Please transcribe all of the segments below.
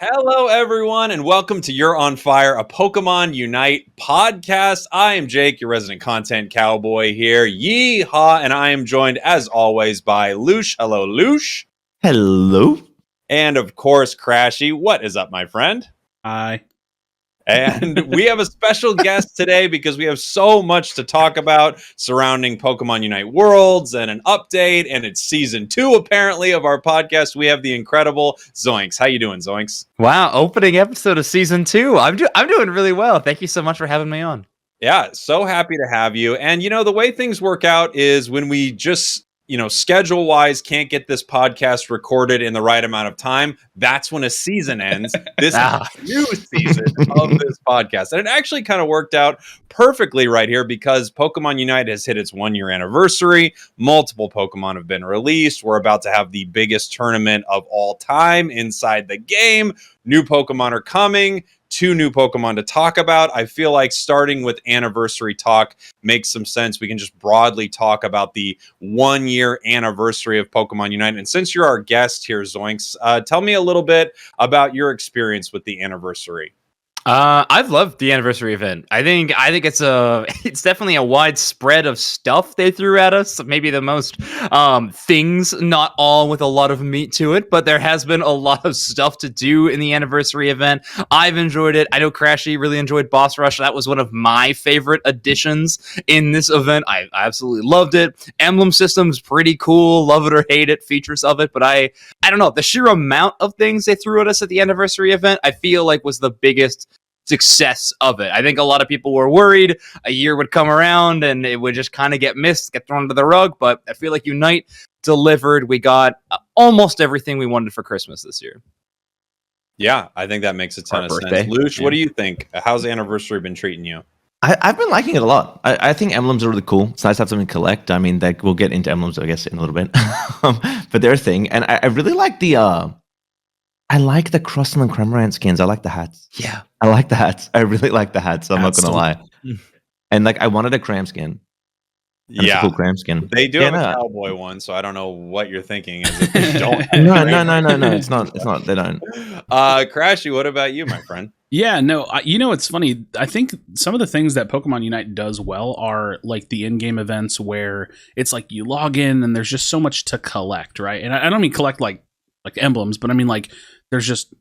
Hello, everyone, and welcome to You're on Fire, a Pokemon Unite podcast. I am Jake, your resident content cowboy here. Yeehaw! And I am joined, as always, by Loosh. Hello, Loosh. Hello. And, of course, Crashy. What is up, my friend? Hi. And we have a special guest today because we have so much to talk about surrounding Pokemon Unite Worlds and an update, and it's season 2 apparently of our podcast. We have the incredible Zoinks. How you doing, Zoinks? Wow, opening episode of season 2. I'm doing really well. Thank you so much for having me on. Yeah, so happy to have you. And the way things work out is when we just schedule wise can't get this podcast recorded in the right amount of time, that's when a season ends. This new season of this podcast. And it actually kind of worked out perfectly right here because Pokemon Unite has hit its 1-year anniversary. Multiple Pokemon have been released. We're about to have the biggest tournament of all time inside the game. New Pokemon are coming. 2 new Pokemon to talk about. I feel like starting with anniversary talk makes some sense. We can just broadly talk about the 1-year anniversary of Pokemon Unite. And since you're our guest here, Zoinks, tell me a little bit about your experience with the anniversary. I've loved the anniversary event. I think it's definitely a wide spread of stuff they threw at us. Maybe the most things, not all with a lot of meat to it, but there has been a lot of stuff to do in the anniversary event. I've enjoyed it. I know Crashy really enjoyed Boss Rush. That was one of my favorite additions in this event. I absolutely loved it. Emblem system's pretty cool. Love it or hate it, features of it, but I don't know. The sheer amount of things they threw at us at the anniversary event, I feel like was the biggest success of it. I think a lot of people were worried a year would come around and it would just kind of get missed, get thrown under the rug, but I feel like Unite delivered. We got almost everything we wanted for Christmas this year. Yeah, I think that makes a ton of sense. Luch, what do you think? How's the anniversary been treating you? I've been liking it a lot. I think emblems are really cool. It's nice to have something to collect. I mean, we'll get into emblems, I guess, in a little bit. But they're a thing. And I really like I like the Crustle and Cramorant skins. I like the hats. Yeah. I like the hats. I really like the hats. I'm not going to lie. And I wanted a Cram skin. Yeah. It's a cool Cram skin. They do have a cowboy one, so I don't know what you're thinking. Is if they don't No. It's not. They don't. Crashy, what about you, my friend? Yeah, no, it's funny. I think some of the things that Pokemon Unite does well are like the in-game events where it's like you log in and there's just so much to collect, right? And I don't mean collect like emblems, but I mean like there's just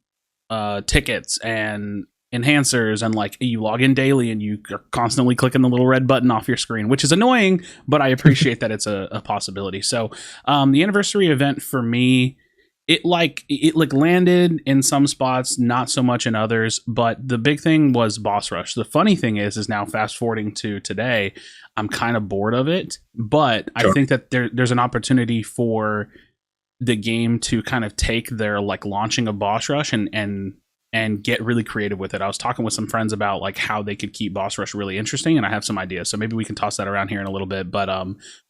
tickets and enhancers, and like you log in daily and you are constantly clicking the little red button off your screen, which is annoying, but I appreciate that it's a possibility. So the anniversary event for me, it landed in some spots, not so much in others, but the big thing was Boss Rush. The funny thing is now fast forwarding to today, I'm kind of bored of it, but sure. I think that there's an opportunity for the game to kind of take their like launching of Boss Rush and get really creative with it. I was talking with some friends about like how they could keep Boss Rush really interesting, and I have some ideas, so maybe we can toss that around here in a little bit. But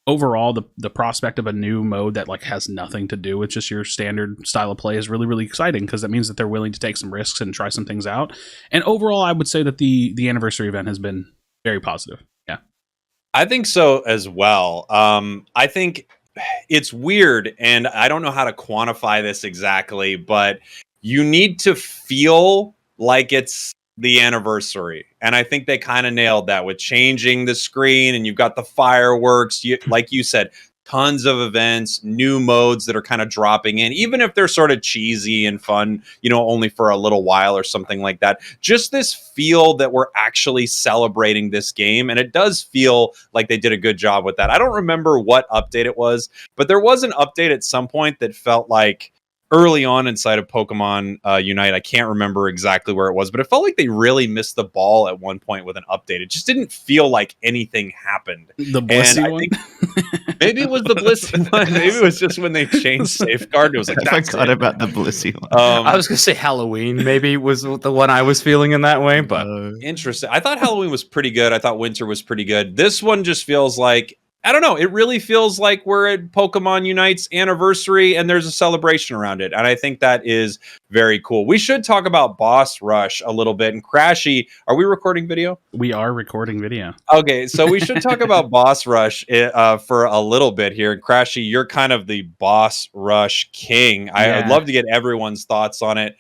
overall, the prospect of a new mode that like has nothing to do with just your standard style of play is really, really exciting, because that means that they're willing to take some risks and try some things out. And overall, I would say that the anniversary event has been very positive. Yeah, I think so as well. I think it's weird, and I don't know how to quantify this exactly, but you need to feel like it's the anniversary. And I think they kind of nailed that with changing the screen, and you've got the fireworks. Like you said, tons of events, new modes that are kind of dropping in, even if they're sort of cheesy and fun, only for a little while or something like that. Just this feel that we're actually celebrating this game. And it does feel like they did a good job with that. I don't remember what update it was, but there was an update at some point that felt like early on inside of Pokemon Unite. I can't remember exactly where it was, but it felt like they really missed the ball at one point with an update. It just didn't feel like anything happened. The Blissey one? Maybe it was the Blissey one. Maybe it was just when they changed Safeguard. It was like, I forgot about the Blissey one. I was going to say Halloween maybe was the one I was feeling in that way, but interesting. I thought Halloween was pretty good. I thought Winter was pretty good. This one just feels like, I don't know. It really feels like we're at Pokemon Unite's anniversary and there's a celebration around it. And I think that is very cool. We should talk about Boss Rush a little bit. And Crashy, are we recording video? We are recording video. Okay, so we should talk about Boss Rush for a little bit here. Crashy, you're kind of the Boss Rush king. I would love to get everyone's thoughts on it.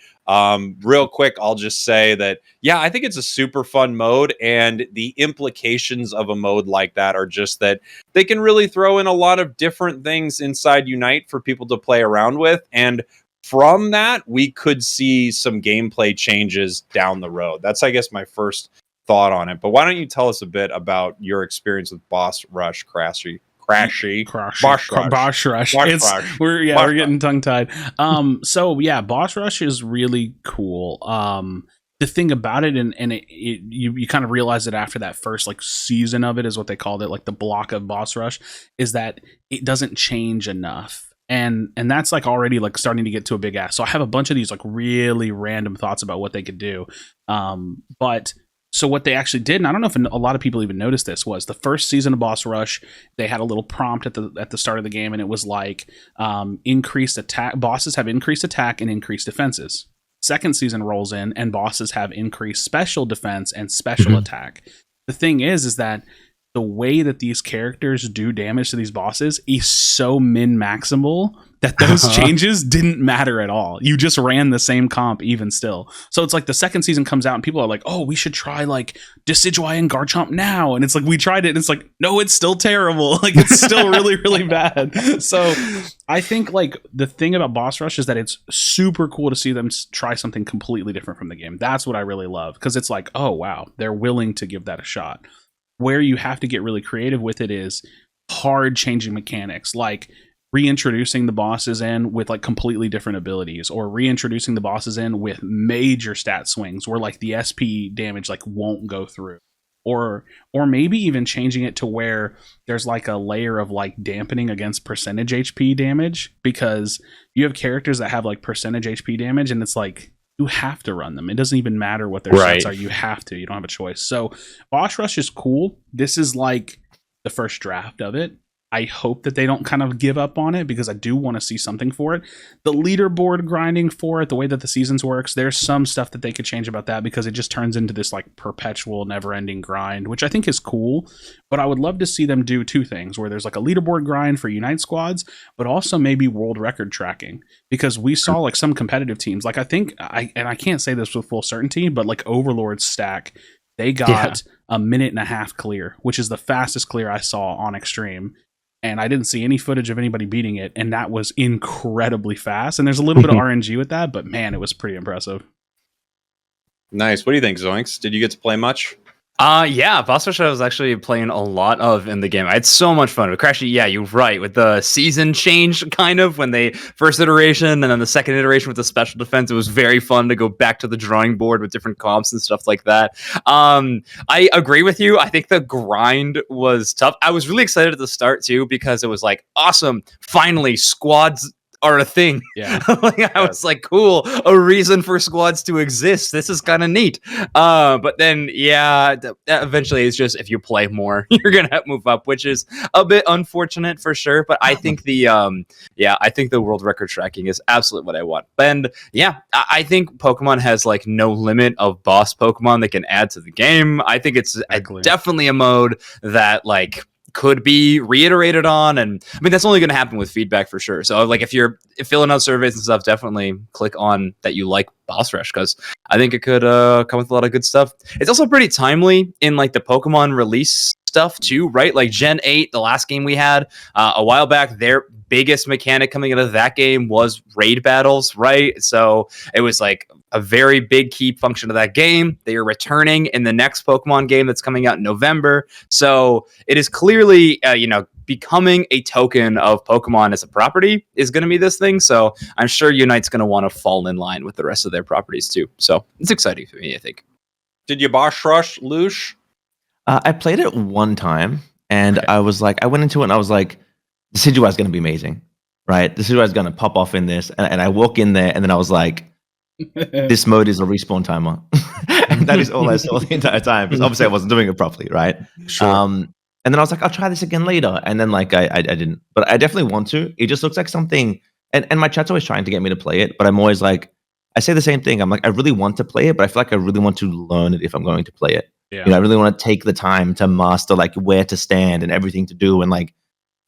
Real quick, I'll just say that, yeah, I think it's a super fun mode, and the implications of a mode like that are just that they can really throw in a lot of different things inside Unite for people to play around with, and from that, we could see some gameplay changes down the road. That's, I guess, my first thought on it. But why don't you tell us a bit about your experience with Boss Rush, Boss Rush. We're getting tongue tied. So yeah, Boss Rush is really cool. The thing about it, you kind of realize it after that first like season of it, is what they called it, like the block of Boss Rush, is that it doesn't change enough. And that's like already like starting to get to a big ass. So I have a bunch of these like really random thoughts about what they could do. But so what they actually did, and I don't know if a lot of people even noticed this, was the first season of Boss Rush, they had a little prompt at the start of the game, and it was like increased attack. Bosses have increased attack and increased defenses. Second season rolls in, and bosses have increased special defense and special attack. The thing is that the way that these characters do damage to these bosses is so min-maximal that those changes didn't matter at all. You just ran the same comp even still. So it's like the second season comes out and people are like, oh, we should try like Decidueye and Garchomp now. And it's like, we tried it and it's like, no, it's still terrible. Like it's still really, really bad. So I think like the thing about Boss Rush is that it's super cool to see them try something completely different from the game. That's what I really love, because it's like, oh, wow, they're willing to give that a shot. Where you have to get really creative with it is hard changing mechanics, like reintroducing the bosses in with like completely different abilities, or reintroducing the bosses in with major stat swings where like the SP damage like won't go through, or maybe even changing it to where there's like a layer of like dampening against percentage HP damage, because you have characters that have like percentage HP damage and it's like, you have to run them. It doesn't even matter what their stats are. You have to. You don't have a choice. So Boss Rush is cool. This is like the first draft of it. I hope that they don't kind of give up on it, because I do want to see something for it. The leaderboard grinding for it, the way that the seasons works, there's some stuff that they could change about that, because it just turns into this like perpetual never-ending grind, which I think is cool. But I would love to see them do two things, where there's like a leaderboard grind for Unite squads, but also maybe world record tracking, because we saw like some competitive teams, like I think, I can't say this with full certainty, but like Overlord's stack, they got a minute and a half clear, which is the fastest clear I saw on Extreme. And I didn't see any footage of anybody beating it, and that was incredibly fast. And there's a little bit of RNG with that, but man, it was pretty impressive. Nice. What do you think, Zoinks? Did you get to play much? Yeah, Boss Rush I was actually playing a lot of in the game. I had so much fun with Crashy. Yeah, you're right. With the season change, kind of, when they first iteration and then the second iteration with the special defense, it was very fun to go back to the drawing board with different comps and stuff like that. I agree with you. I think the grind was tough. I was really excited at the start too, because it was like, awesome, finally squads are a thing. Yeah. I was like, cool, a reason for squads to exist. This is kind of neat. But then, eventually it's just, if you play more, you're gonna have to move up, which is a bit unfortunate for sure. But I think I think the world record tracking is absolutely what I want. And yeah, I think Pokemon has like no limit of boss Pokemon they can add to the game. I think it's definitely a mode that like could be reiterated on, and I mean that's only going to happen with feedback for sure. So like if you're filling out surveys and stuff, definitely click on that you like Boss Rush, because I think it could come with a lot of good stuff. It's also pretty timely in like the Pokemon release stuff too, right? Like Gen 8, the last game we had a while back, their biggest mechanic coming out of that game was raid battles, right? So it was like a very big key function of that game. They are returning in the next Pokemon game that's coming out in November. So it is clearly, becoming a token of Pokemon as a property is going to be this thing. So I'm sure Unite's going to want to fall in line with the rest of their properties too. So it's exciting for me, I think. Did you Boss Rush, Lush? I played it one time, and I was like, I went into it and I was like, the Decidueye is going to be amazing, right? The Decidueye is going to pop off in this. And I walk in there, and then I was like, this mode is a respawn timer. And that is all I saw the entire time, because obviously I wasn't doing it properly, right? Sure. And then I was like, I'll try this again later. And then like I didn't. But I definitely want to. It just looks like something, and my chat's always trying to get me to play it, but I'm always like, I say the same thing. I'm like, I really want to play it, but I feel like I really want to learn it if I'm going to play it. Yeah. I really want to take the time to master like where to stand and everything to do. And like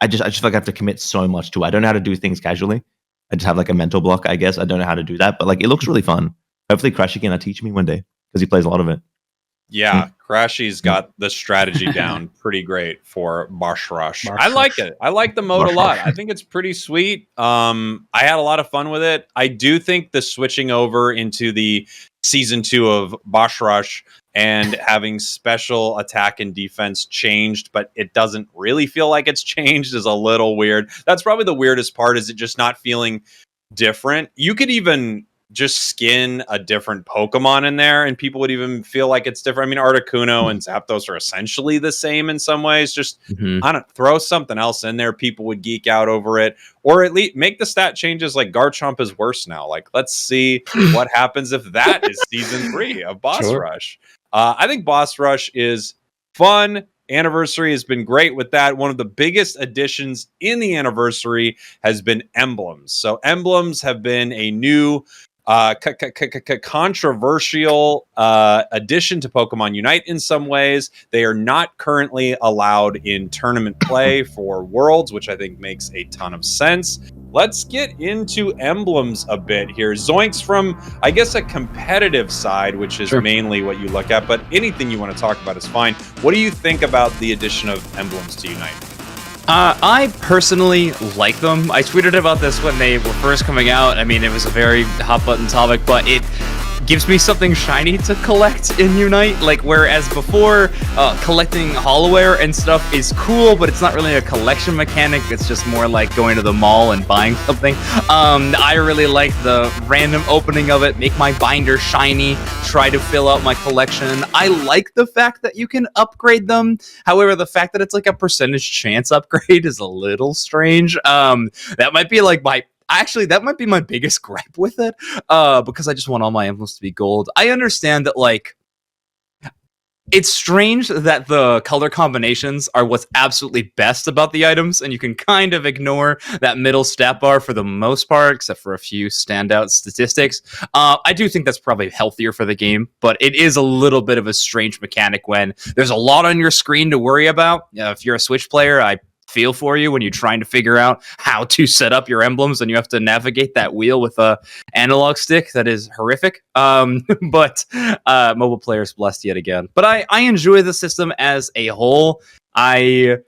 I just feel like I have to commit so much to it. I don't know how to do things casually. I just have like a mental block, I guess. I don't know how to do that, but like it looks really fun. Hopefully, Crashy can teach me one day because he plays a lot of it. Yeah, Crashy's got the strategy down pretty great for Boss Rush. I like it. I like the mode a lot. I think it's pretty sweet. I had a lot of fun with it. I do think the switching over into the season 2 of Boss Rush and having special attack and defense changed, but it doesn't really feel like it's changed, is a little weird. That's probably the weirdest part, is it just not feeling different. You could even just skin a different Pokemon in there and people would even feel like it's different. I mean, Articuno and Zapdos are essentially the same in some ways. Just I don't throw something else in there, people would geek out over it, or at least make the stat changes. Like Garchomp is worse now. Like, let's see what happens if that is season 3 of Boss Rush. I think Boss Rush is fun. Anniversary has been great with that. One of the biggest additions in the Anniversary has been emblems. So emblems have been a new controversial addition to Pokemon Unite in some ways. They are not currently allowed in tournament play for Worlds, which I think makes a ton of sense. Let's get into emblems a bit here. Zoinks, from, I guess, a competitive side, which is mainly what you look at, but anything you want to talk about is fine. What do you think about the addition of emblems to Unite? I personally like them. I tweeted about this when they were first coming out. I mean, it was a very hot button topic, but it gives me something shiny to collect in Unite. Like, whereas before, collecting Hollowware and stuff is cool, but it's not really a collection mechanic. It's just more like going to the mall and buying something. I really like the random opening of it, make my binder shiny, try to fill out my collection. I like the fact that you can upgrade them. However, the fact that it's like a percentage chance upgrade is a little strange. That might be like that might be my biggest gripe with it, because I just want all my emblems to be gold. I understand that, like, it's strange that the color combinations are what's absolutely best about the items, and you can kind of ignore that middle stat bar for the most part, except for a few standout statistics. I do think that's probably healthier for the game, but it is a little bit of a strange mechanic when there's a lot on your screen to worry about. If you're a Switch player, I feel for you when you're trying to figure out how to set up your emblems and you have to navigate that wheel with a analog stick. That is horrific. But mobile players blessed yet again. But I enjoy the system as a whole. But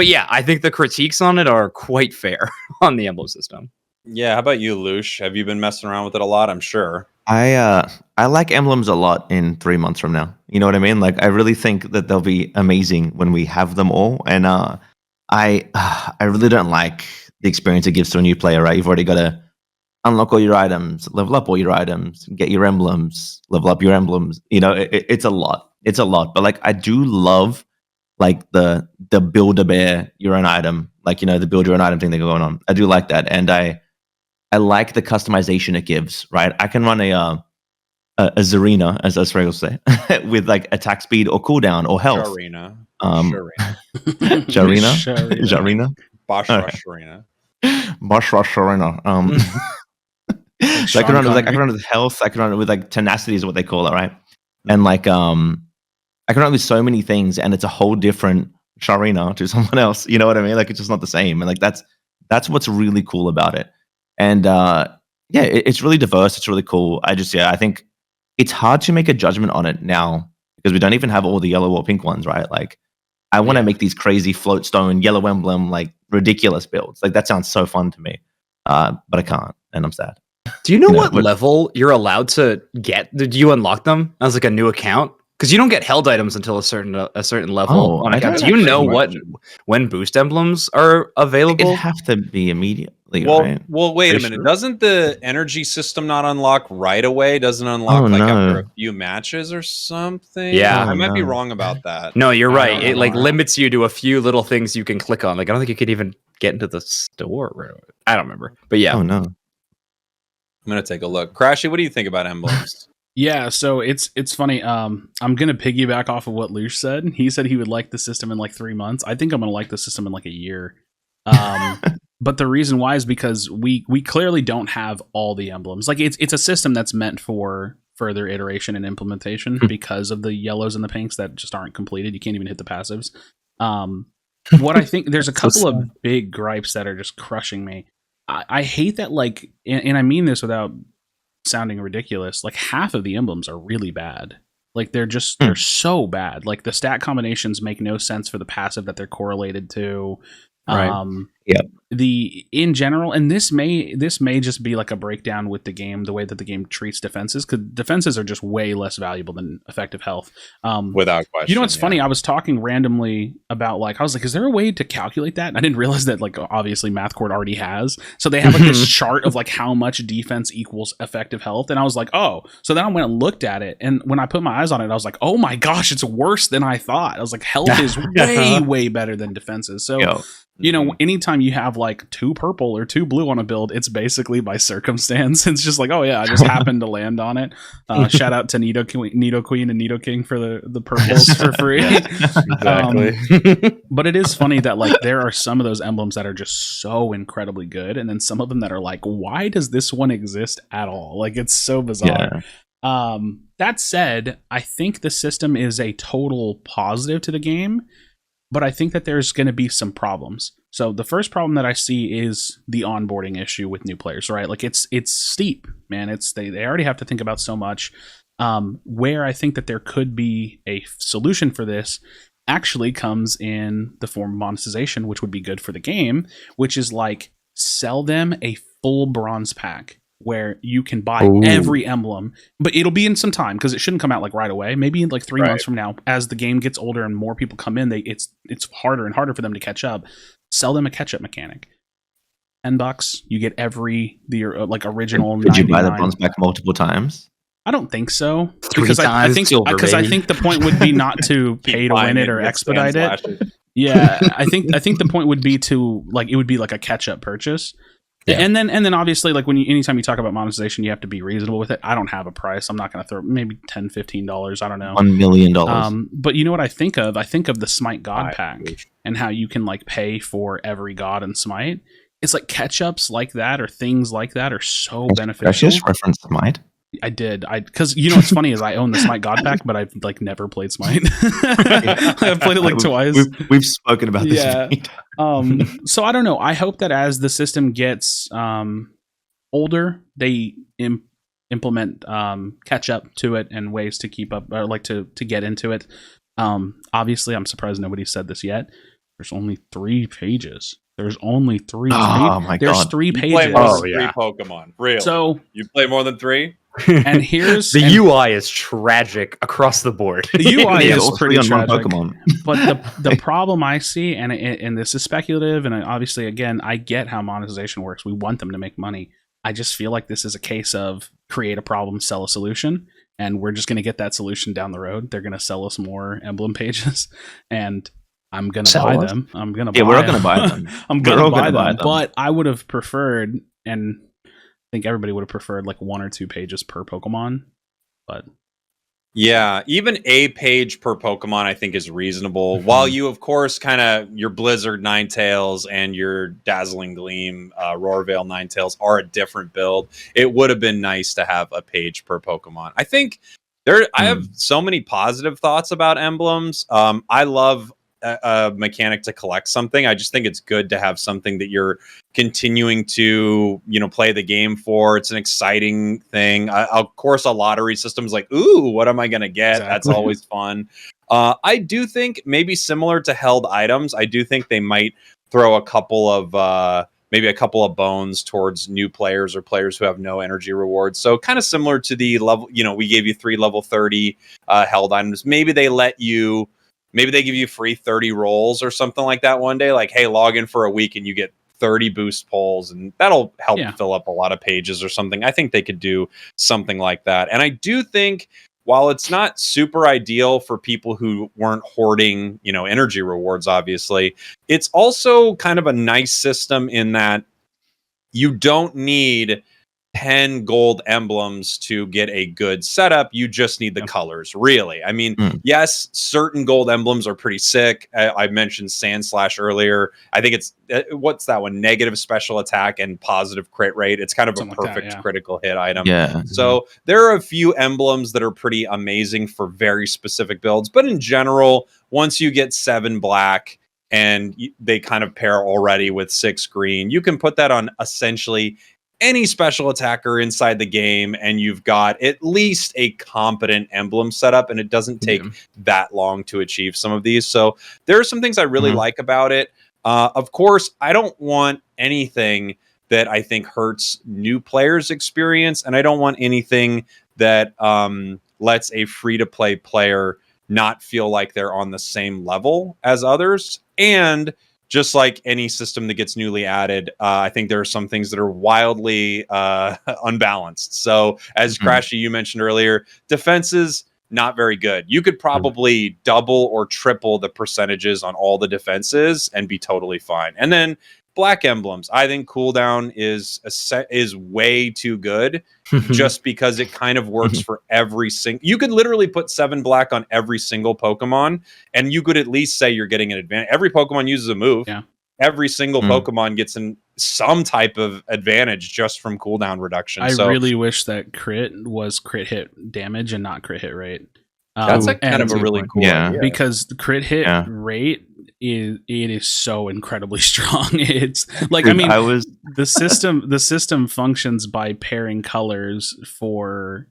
yeah, I think the critiques on it are quite fair on the emblem system. Yeah, how about you, Lush? Have you been messing around with it a lot? I'm sure. I like emblems a lot in 3 months from now. You know what I mean? Like, I really think that they'll be amazing when we have them all. And I really don't like the experience it gives to a new player, right? You've already got to unlock all your items, level up all your items, get your emblems, level up your emblems. You know, it's a lot. It's a lot. But, like, I do love, like, the Build-A-Bear your own item, like, you know, the build your own item thing that's going on. I do like that. And I like the customization it gives, right? I can run a Zarina, as spragels say, with, like, attack speed or cooldown or health. Sharina. Jarina? Boss Rush Sharina. Boss Rush Sharina. So I can run with health, I can run it with, like, tenacity is what they call it, right? And, like, I can run with so many things, and it's a whole different Sharina to someone else. You know what I mean? Like, it's just not the same. And, like, that's what's really cool about it. And it's really diverse. It's really cool. I think it's hard to make a judgment on it now because we don't even have all the yellow or pink ones, right? Like, I want to make these crazy float stone, yellow emblem, like, ridiculous builds. Like, that sounds so fun to me. But I can't, and I'm sad. Do you know what level you're allowed to get? Did you unlock them as, like, a new account? Because you don't get held items until a certain level on account. Do you know when boost emblems are available? It'd have to be immediately. Well, wait a minute. Sure. Doesn't the energy system not unlock right away? Doesn't unlock after a few matches or something? Yeah, I might be wrong about that. No, you're right. It limits you to a few little things you can click on. Like, I don't think you could even get into the store. I don't remember. But yeah. Oh no. I'm gonna take a look. Crashy, what do you think about emblems? Yeah, so it's funny. I'm gonna piggyback off of what Lush said. He said he would like the system in like 3 months. I think I'm gonna like the system in like a year. But the reason why is because we clearly don't have all the emblems. Like, it's a system that's meant for further iteration and implementation because of the yellows and the pinks that just aren't completed. You can't even hit the passives. What I think, there's a couple of big gripes that are just crushing me. I hate that, like, and I mean this without sounding ridiculous, like half of the emblems are really bad. Like they're so bad. Like the stat combinations make no sense for the passive that they're correlated to. Right. Yep. In general, and this may just be like a breakdown with the game, the way that the game treats defenses, because defenses are just way less valuable than effective health. Without question. You know what's funny? I was talking randomly about I was like, is there a way to calculate that? And I didn't realize that obviously MathCord already has. So they have this chart of how much defense equals effective health. And I was like, oh. So then I went and looked at it. And when I put my eyes on it, I was like, oh my gosh, it's worse than I thought. I was like, health is way better than defenses. So anytime you have 2 purple or 2 blue on a build, it's basically by circumstance. It's just oh yeah, I just happened to land on it. Shout out to Nido Queen and Nido King for the purples for free. Exactly. But it is funny that there are some of those emblems that are just so incredibly good, and then some of them that are why does this one exist at all? It's so bizarre. Yeah. That said, I think the system is a total positive to the game, but I think that there's going to be some problems. So the first problem that I see is the onboarding issue with new players, right? It's steep, man. They already have to think about so much. Where I think that there could be a solution for this actually comes in the form of monetization, which would be good for the game, which is sell them a full bronze pack where you can buy every emblem, but it'll be in some time because it shouldn't come out right away. Maybe in 3 months from now, as the game gets older and more people come in, it's harder and harder for them to catch up. Sell them a catch up mechanic. $10, you get the original. Could you buy the bronze pack multiple times? I don't think so, because I think the point would be not to pay to win it or expedite it. Yeah, I think the point would be to it would be a catch up purchase. Yeah. And then obviously anytime you talk about monetization, you have to be reasonable with it. I don't have a price. I'm not going to throw maybe $10, $15. I don't know. $1 million. But you know what I think of? I think of the Smite God pack and how you can pay for every god in Smite. It's catch-ups like that or things like that are so beneficial. Precious reference Smite. I did. Because what's funny is I own the Smite God pack, but I've never played Smite. I've played it twice. We've spoken about this. Yeah. So I don't know. I hope that as the system gets older, they implement catch up to it and ways to keep up or to get into it. Obviously, I'm surprised nobody said this yet. There's only 3 pages. There's only 3. Oh my god! There's 3 pages. You play more than 3 Pokemon. Really? So you play more than 3? And here's the UI is tragic across the board. The UI is pretty tragic. Pokemon. But the problem I see, and this is speculative, and obviously again, I get how monetization works. We want them to make money. I just feel like this is a case of create a problem, sell a solution, and we're just going to get that solution down the road. They're going to sell us more emblem pages, and I'm going to buy them. I'm going to buy them. We're all going to buy them. I'm going to buy them. But I would have preferred, and I think everybody would have preferred 1 or 2 pages per Pokemon. But yeah, even a page per Pokemon I think is reasonable. Mm-hmm. While you, of course, your Blizzard Ninetales and your Dazzling Gleam Roarveil Ninetales are a different build, it would have been nice to have a page per Pokemon. I think I have so many positive thoughts about emblems. I love a mechanic to collect something. I just think it's good to have something that you're continuing to play the game for. It's an exciting thing. Of course, a lottery system's ooh, what am I gonna get? Exactly. That's always fun. I do think maybe similar to held items, I do think they might throw a couple of bones towards new players or players who have no energy rewards. So kind of similar to the level, we gave you 3 level 30 held items. Maybe they give you free 30 rolls or something like that one day. Hey, log in for a week and you get 30 boost polls, and that'll help fill up a lot of pages or something. I think they could do something like that. And I do think while it's not super ideal for people who weren't hoarding, energy rewards, obviously, it's also kind of a nice system in that you don't need 10 gold emblems to get a good setup. You just need the colors, really. I mean, yes, certain gold emblems are pretty sick. I mentioned Sandslash earlier. I think it's, what's that one? Negative special attack and positive crit rate. It's kind of something a perfect critical hit item. Yeah. So there are a few emblems that are pretty amazing for very specific builds. But in general, once you get 7 black and they kind of pair already with 6 green, you can put that on essentially any special attacker inside the game, and you've got at least a competent emblem setup, and it doesn't take that long to achieve some of these. So there are some things I really like about it. Of course, I don't want anything that I think hurts new players' experience, and I don't want anything that lets a free-to-play player not feel like they're on the same level as others. And just like any system that gets newly added, I think there are some things that are wildly unbalanced. So as Crashy, you mentioned earlier, defenses, not very good. You could probably double or triple the percentages on all the defenses and be totally fine. And then black emblems, I think cooldown is way too good just because it kind of works for every single. You could literally put 7 black on every single Pokemon, and you could at least say you're getting an advantage. Every Pokemon uses a move. Yeah. Every single Pokemon gets some type of advantage just from cooldown reduction. I really wish that crit was crit hit damage and not crit hit rate. That's kind of a really cool idea. Because the crit hit rate is so incredibly strong. It's like, I mean, the system functions by pairing colors for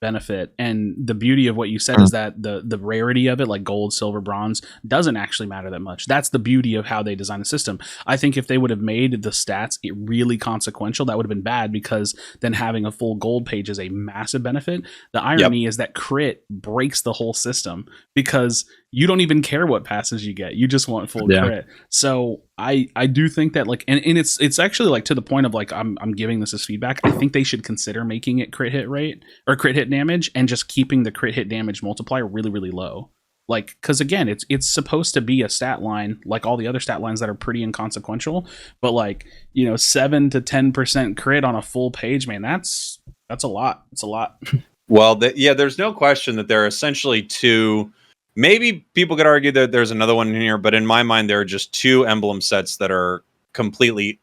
benefit, and the beauty of what you said is that the rarity of it, like gold, silver, bronze, doesn't actually matter that much. That's the beauty of how they design the system. I think if they would have made the stats really consequential, that would have been bad, because then having a full gold page is a massive benefit. The irony is that crit breaks the whole system, because you don't even care what passes you get. You just want full crit. So I do think that, like, and it's actually, like, to the point of, like, I'm giving this as feedback. I think they should consider making it crit hit rate or crit hit damage, and just keeping the crit hit damage multiplier really, really low. Like, because again, it's supposed to be a stat line like all the other stat lines that are pretty inconsequential, but, like, 7 to 10% crit on a full page, man, that's a lot. It's a lot. Well, there's no question that there are essentially two. Maybe people could argue that there's another one in here, but in my mind, there are just 2 emblem sets that are completely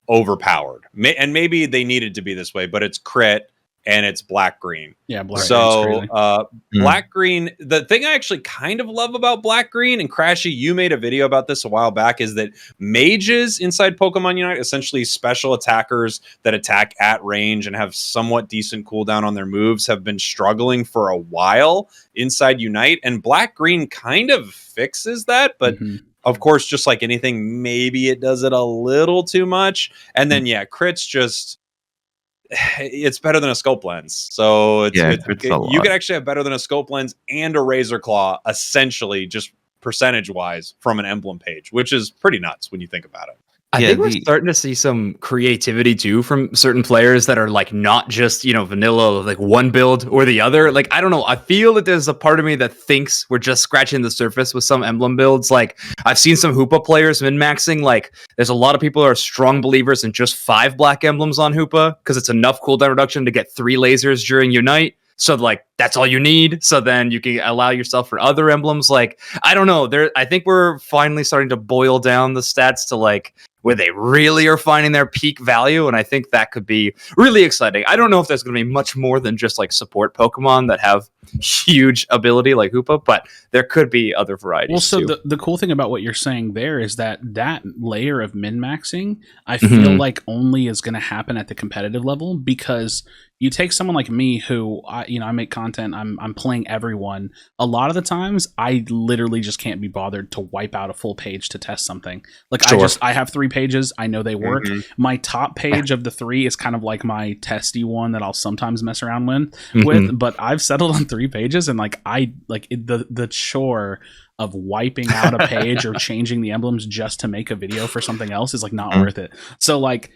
overpowered. And maybe they needed to be this way, but it's crit and it's black-green. Yeah, black-green. So black-green, the thing I actually kind of love about black-green, and Crashy, you made a video about this a while back, is that mages inside Pokemon Unite, essentially special attackers that attack at range and have somewhat decent cooldown on their moves, have been struggling for a while inside Unite, and black-green kind of fixes that, but of course, just like anything, maybe it does it a little too much. And then, crit's just... it's better than a scope lens. So you could actually have better than a scope lens and a razor claw, essentially, just percentage wise, from an emblem page, which is pretty nuts when you think about it. I think we're starting to see some creativity too from certain players that are, like, not just, vanilla, like one build or the other. Like, I don't know. I feel that there's a part of me that thinks we're just scratching the surface with some emblem builds. Like, I've seen some Hoopa players min-maxing. Like, there's a lot of people who are strong believers in just 5 black emblems on Hoopa, because it's enough cooldown reduction to get 3 lasers during Unite. So, like, that's all you need. So then you can allow yourself for other emblems. Like, I don't know. I think we're finally starting to boil down the stats to, like, where they really are finding their peak value. And I think that could be really exciting. I don't know if there's going to be much more than just, like, support Pokemon that have huge ability like Hoopa, but there could be other varieties. Well, so the cool thing about what you're saying there is that layer of min-maxing, I feel like only is going to happen at the competitive level, because you take someone like me who, I make content, I'm playing everyone. A lot of the times, I literally just can't be bothered to wipe out a full page to test something. Like, I have 3 pages. I know they work. My top page of the 3 is kind of like my testy one that I'll sometimes mess around with. But I've settled on 3 pages, and the chore of wiping out a page or changing the emblems just to make a video for something else is, like, not worth it. So, like,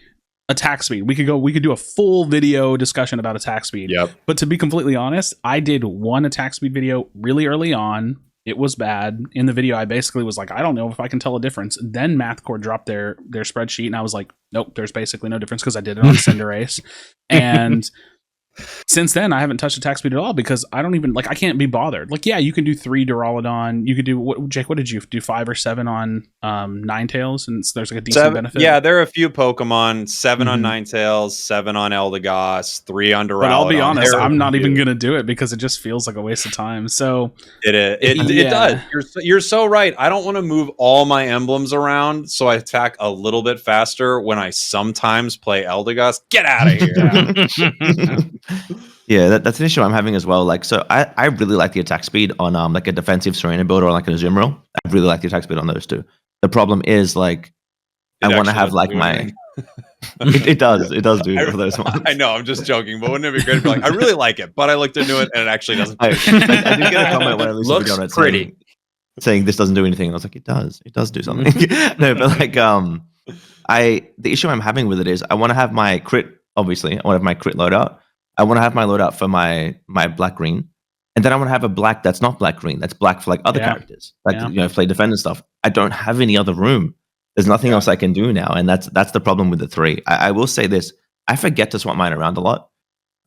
attack speed, we could do a full video discussion about attack speed. But to be completely honest, I did one attack speed video really early on. It was bad. In the video, I basically was like, I don't know if I can tell a difference. Then MathCore dropped their spreadsheet, and I was like, nope, there's basically no difference, because I did it on Cinderace. And since then, I haven't touched attack speed at all because I don't even I can't be bothered. Like, yeah, you can do 3 Duraludon. You could do Jake? What did you do? 5 or 7 on Ninetales, and there's like a decent benefit. Yeah, there are a few Pokemon. 7 on Ninetales, 7 on Eldegoss, 3 on Duraludon. But I'll be honest, I'm not even gonna do it because it just feels like a waste of time. So it does. You're so right. I don't want to move all my emblems around, so I attack a little bit faster when I sometimes play Eldegoss. Get out of here! Yeah, that's an issue I'm having as well. Like, so I really like the attack speed on like a defensive Serena build or like an Azumarill. I really like the attack speed on those two. The problem is like I want to have like my it does do for those ones. I know, I'm just joking, but wouldn't it be great to be like, I really like it, but I looked into it and it actually doesn't. I did get a comment when I looks pretty saying this doesn't do anything. And I was like, it does do something. No, but like the issue I'm having with it is I want to have my crit. Obviously, I want to have my crit loadout. I want to have my loadout for my black green, and then I want to have a black that's not black green. That's black for like other characters, like play defend and stuff. I don't have any other room. There's nothing else I can do now, and that's the problem with the 3. I will say this: I forget to swap mine around a lot,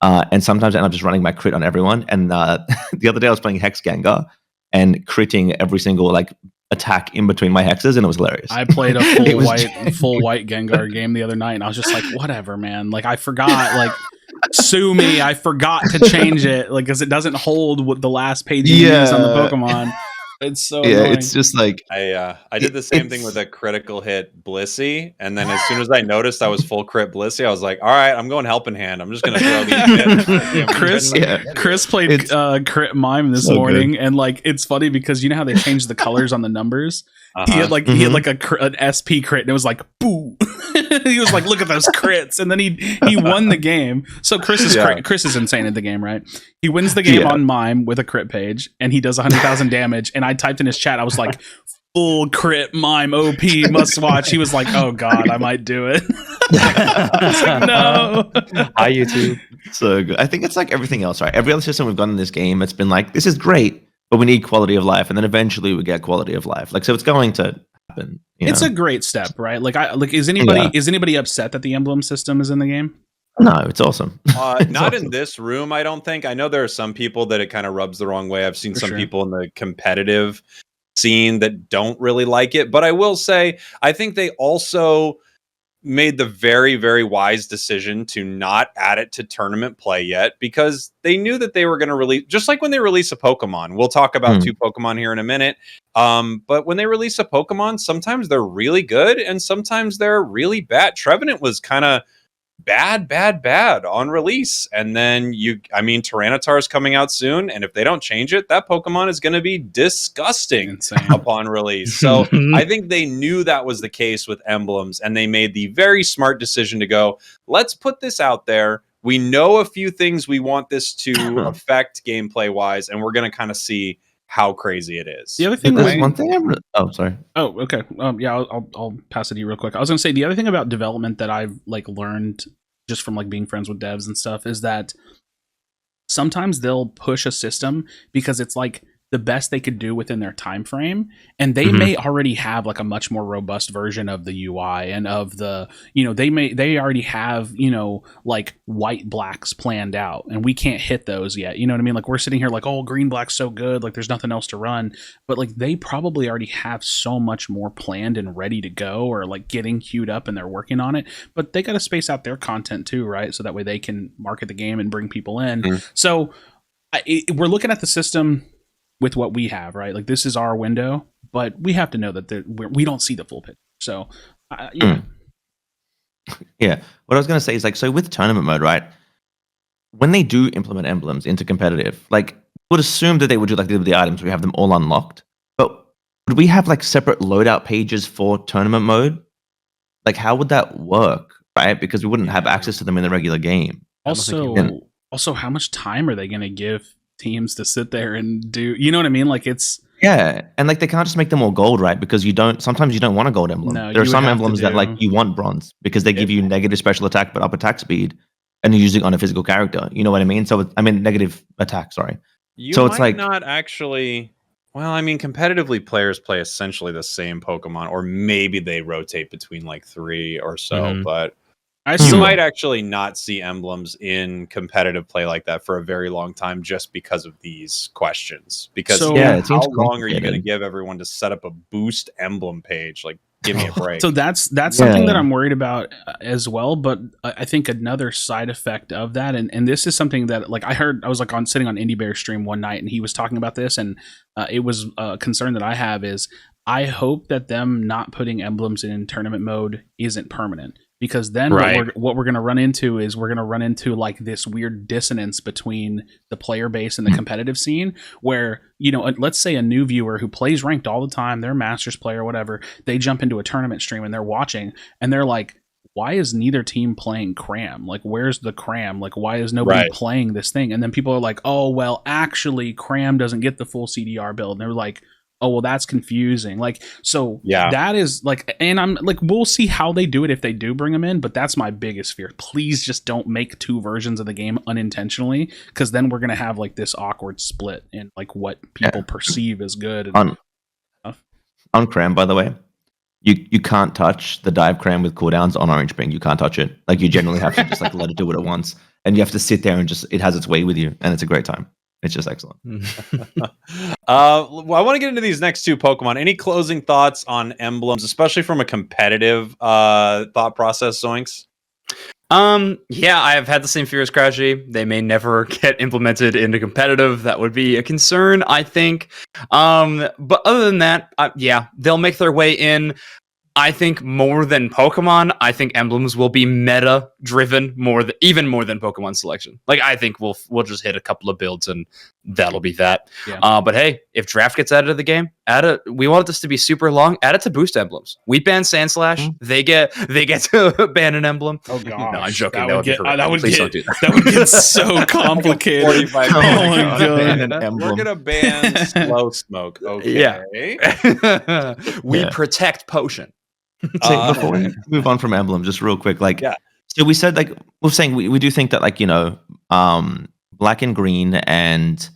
and sometimes I end up just running my crit on everyone. And the other day I was playing Hex Gengar and critting every single like attack in between my hexes, and it was hilarious. I played a full white Gengar game the other night, and I was just like, whatever, man. Like I forgot, like sue me. I forgot to change it, like because it doesn't hold what the last page you use on the Pokemon. It's so annoying. It's just like I did the same thing with a critical hit Blissey, and then as soon as I noticed I was full crit Blissey, I was like, all right, I'm going helping hand. I'm just gonna throw these hits. Chris played crit mime this morning, and like it's funny because you know how they changed the colors on the numbers. He had like an SP crit, and it was like boo. He was like, look at those crits, and then he won the game. So Chris is insane at the game, right? He wins the game on mime with a crit page, and he does 100,000 damage. And I typed in his chat, I was like, full crit mime OP must watch. He was like, oh god, I might do it. I was like, no. Hi YouTube. So good. I think it's like everything else, right? Every other system we've got in this game, it's been like, this is great, but we need quality of life, and then eventually we get quality of life. Like, so it's going to happen. It's a great step, right? Is anybody upset that the emblem system is in the game? No, it's awesome. Not in this room, I don't think. I know there are some people that it kind of rubs the wrong way. I've seen some people in the competitive scene that don't really like it, but I will say I think they also made the very, very wise decision to not add it to tournament play yet, because they knew that they were going to release, just like when they release a Pokemon. We'll talk about 2 Pokemon here in a minute. But when they release a Pokemon, sometimes they're really good and sometimes they're really bad. Trevenant was kind of bad on release, and then Tyranitar is coming out soon, and if they don't change it, that Pokemon is going to be disgusting upon release. So I think they knew that was the case with emblems, and they made the very smart decision to go, let's put this out there. We know a few things we want this to affect gameplay wise, and we're going to kind of see how crazy it is. The other thing, sorry. Oh, okay. I'll pass it to you real quick. I was going to say the other thing about development that I've like learned just from like being friends with devs and stuff is that sometimes they'll push a system because it's like the best they could do within their time frame, and they may already have like a much more robust version of the UI and of the, they already have, like white blacks planned out, and we can't hit those yet. You know what I mean? Like we're sitting here like, oh, green black's so good, like there's nothing else to run, but like they probably already have so much more planned and ready to go, or like getting queued up and they're working on it, but they got to space out their content too, right? So that way they can market the game and bring people in. So we're looking at the system with what we have, right? Like this is our window, but we have to know that we don't see the full picture. So, yeah. What I was going to say is like, so with tournament mode, right? When they do implement emblems into competitive, like would assume that they would do like the items, we have them all unlocked. But would we have like separate loadout pages for tournament mode? Like how would that work, right? Because we wouldn't have access to them in the regular game. Also, how much time are they going to give teams to sit there and do, you know what I mean? Like it's and like they can't just make them all gold, right? Because sometimes you don't want a gold emblem. There are some emblems that like you want bronze because they give you negative special attack but up attack speed, and you're using on a physical character. You know what I mean? So negative attack. Sorry. It's like not actually. Well, I mean, competitively players play essentially the same Pokemon, or maybe they rotate between like 3 or so. But I You still might actually not see emblems in competitive play like that for a very long time just because of these questions. Because So- Yeah, again, it seems how long are you going to complicated. give everyone to set up a boost emblem page? Like, give me a break. So that's something that Yeah. I'm worried about as well. But I think another side effect of that, and this is something that like I was like sitting on Indie Bear stream one night, and he was talking about this, and it was a concern that I have is I hope that them not putting emblems in tournament mode isn't permanent. Because then Right. what we're going to run into is we're going to run into like this weird dissonance between the player base and the competitive scene where, you know, let's say a new viewer who plays ranked all the time, they're a Masters player, whatever, they jump into a tournament stream and they're watching and they're like, why is neither team playing Cram? Like, where's the Cram? Like, why is nobody Right. playing this thing? And then people are like, oh, well, actually, Cram doesn't get the full CDR build. And they're like, oh, well, that's confusing. Like, so Yeah. that is like, and I'm like, we'll see how they do it if they do bring them in, but that's my biggest fear. Please just don't make two versions of the game unintentionally, because then we're going to have like this awkward split in like what people perceive as good. And On Cram, by the way, you can't touch the dive Cram with cooldowns on Orange Ping. You can't touch it. Like, you generally have to just like let it do what it wants, and you have to sit there and just it has its way with you, and it's a great time. It's just excellent. Well, I want to get into these next two Pokemon. Any closing thoughts on emblems, especially from a competitive thought process, Zoinks? Yeah, I have had the same fear as Crashy. They may never get implemented into competitive. That would be a concern, I think. But other than that, yeah, they'll make their way in. I think more than Pokemon, I think emblems will be meta driven even more than Pokemon selection. Like, I think we'll just hit a couple of builds and that'll be that. Yeah. But hey, if draft gets added to the game, we want this to be super long. Add it to boost emblems. We ban Sandslash. They get to ban an emblem. Oh gosh, No, I'm joking. That would be get horrific. Please don't do that. that would get so complicated. 45 Oh minute my count. God. Ban an We're emblem. gonna ban slow smoke. Okay. Yeah. We Yeah. protect potion. So before we move on from Emblem, just real quick, like, Yeah. so we said, like, we're saying we do think that, like, you know, black and green and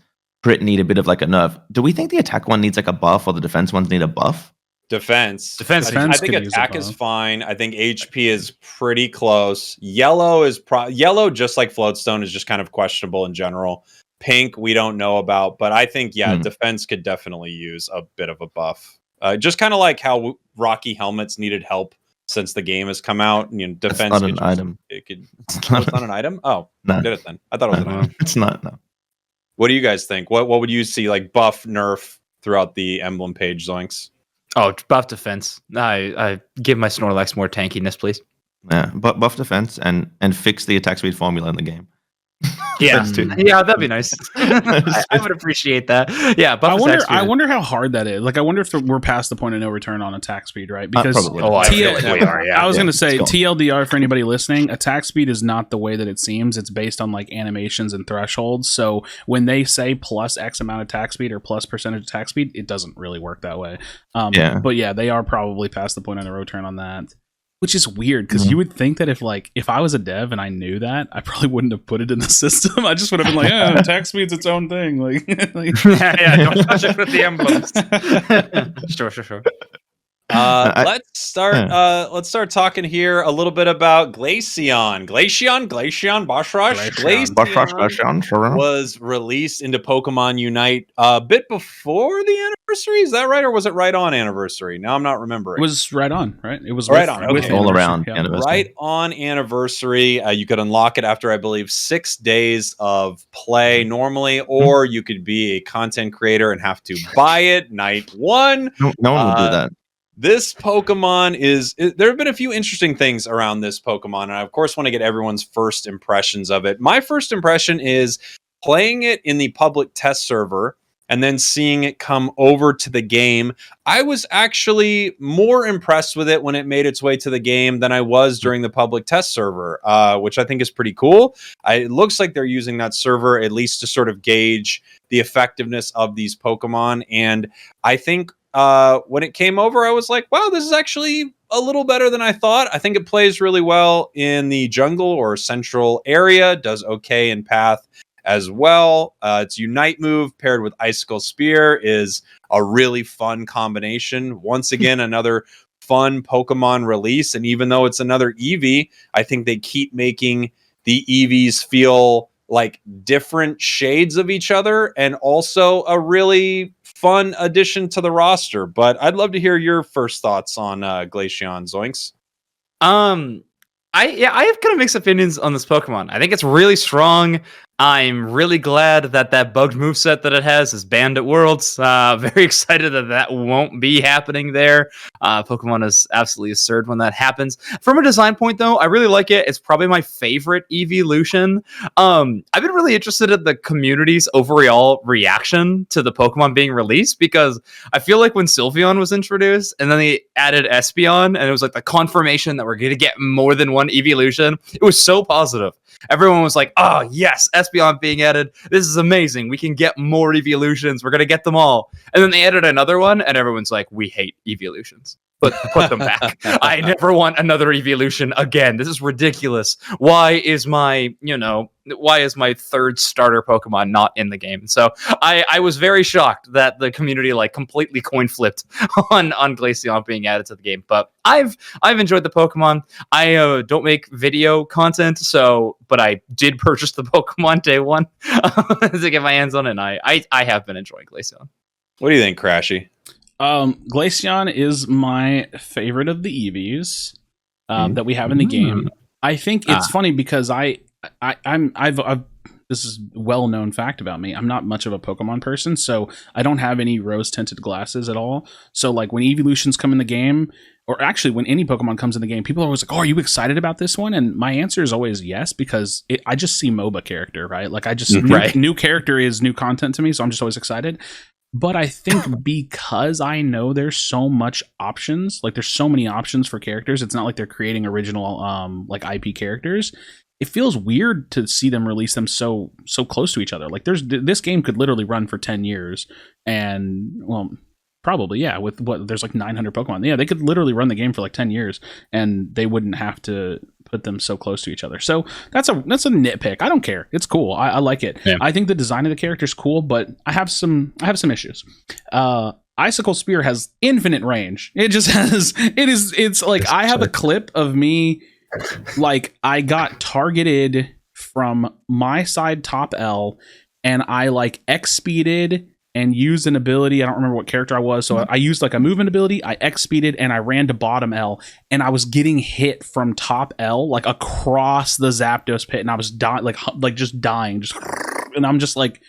crit need a bit of like a nerf. Do we think the attack one needs like a buff, or the defense ones need a buff? Defense. Defense I think could use a attack is buff. fine. I think HP is pretty close. Yellow is yellow, just like Floatstone, is just kind of questionable in general. Pink, we don't know about, but I think defense could definitely use a bit of a buff. Just kind of like how Rocky helmets needed help since the game has come out. You know, defense not could an use item. It could. It's It's not an item. Oh, No. did it then? I thought it was an item. It's not. No. What do you guys think? What would you see like buff, nerf throughout the emblem page, Zoinks? Oh, buff defense. I give my Snorlax more tankiness, please. Yeah, but buff defense and fix the attack speed formula in the game. Yeah, Those two. yeah, that'd be nice. I would appreciate that. Yeah, buff attack speed. I wonder how hard that is. Like, I wonder if we're past the point of no return on attack speed, right? Because Probably. Oh, I feel like we are. Yeah. I was going to say, it's TLDR for anybody listening, attack speed is not the way that it seems. It's based on like animations and thresholds. So when they say plus X amount attack speed or plus percentage attack speed, it doesn't really work that way. But yeah, they are probably past the point of no return on that. Which is weird, because you would think that if I was a dev and I knew that, I probably wouldn't have put it in the system. I just would have been like, yeah, attack speed's its own thing. Like, yeah, don't touch it with the emblems. Sure. Let's start talking here a little bit about Glaceon. Glaceon, Glaceon was released into Pokemon Unite a bit before the anniversary. Is that right, or was it right on anniversary? Now I'm not remembering. it was right on, right? It was Right on, okay. with All anniversary, around yeah. anniversary. Right on anniversary. You could unlock it after, I believe, 6 days of play normally, or you could be a content creator and have to buy it night one. No one will do that. This Pokemon there have been a few interesting things around this Pokemon, and I, of course, want to get everyone's first impressions of it. My first impression is playing it in the public test server and then seeing it come over to the game. I was actually more impressed with it when it made its way to the game than I was during the public test server, which I think is pretty cool. It looks like they're using that server at least to sort of gauge the effectiveness of these Pokemon, and I think when it came over, I was like, wow, this is actually a little better than I thought. I think it plays really well in the jungle or central area, does okay in path as well. Its Unite move paired with Icicle Spear is a really fun combination. Once again, another fun Pokemon release. And even though it's another Eevee, I think they keep making the Eevees feel like different shades of each other, and also a really fun addition to the roster. But I'd love to hear your first thoughts on Glaceon, Zoinks. I have kind of mixed opinions on this Pokemon. I think it's really strong. I'm really glad that bugged moveset that it has is banned at Worlds. Very excited that won't be happening there. Pokemon is absolutely absurd when that happens. From a design point, though, I really like it. It's probably my favorite evolution. I've been really interested in the community's overall reaction to the Pokemon being released, because I feel like when Sylveon was introduced and then they added Espeon, and it was like the confirmation that we're going to get more than one evolution, it was so positive. Everyone was like, oh, yes, Espeon being added. This is amazing. We can get more evolutions. We're going to get them all. And then they added another one, and everyone's like, we hate evolutions. But put them back. I never want another evolution again. This is ridiculous. Why is my third starter Pokemon not in the game? So I was very shocked that the community like completely coin flipped on Glaceon being added to the game. But I've enjoyed the Pokemon. I don't make video content, but I did purchase the Pokemon day one to get my hands on it, and I have been enjoying Glaceon. What do you think, Crashy? Glaceon is my favorite of the Eevees that we have in the game. I think it's funny because I've this is well-known fact about me. I'm not much of a Pokemon person, so I don't have any rose-tinted glasses at all. So like when evolutions come in the game, or actually when any Pokemon comes in the game, people are always like, oh, are you excited about this one? And my answer is always yes, because I just see MOBA character, right? Like I just, new character is new content to me, so I'm just always excited. But I think because I know there's so much options, like there's so many options for characters, it's not like they're creating original like IP characters. It feels weird to see them release them so close to each other. Like this game could literally run for 10 years, and well, probably, yeah, with there's like 900 Pokemon. Yeah, they could literally run the game for like 10 years and they wouldn't have to put them so close to each other. So that's a nitpick. I don't care. It's cool. I like it. Yeah. I think the design of the character is cool, but I have some issues. Icicle Spear has infinite range. It just has it's like I have a clip of me, like I got targeted from my side top L, and I like X-speeded and used an ability. I don't remember what character I was. So I used like a movement ability. I X-speeded and I ran to bottom L, and I was getting hit from top L, like across the Zapdos pit. And I was dying, like just dying. And I'm just like,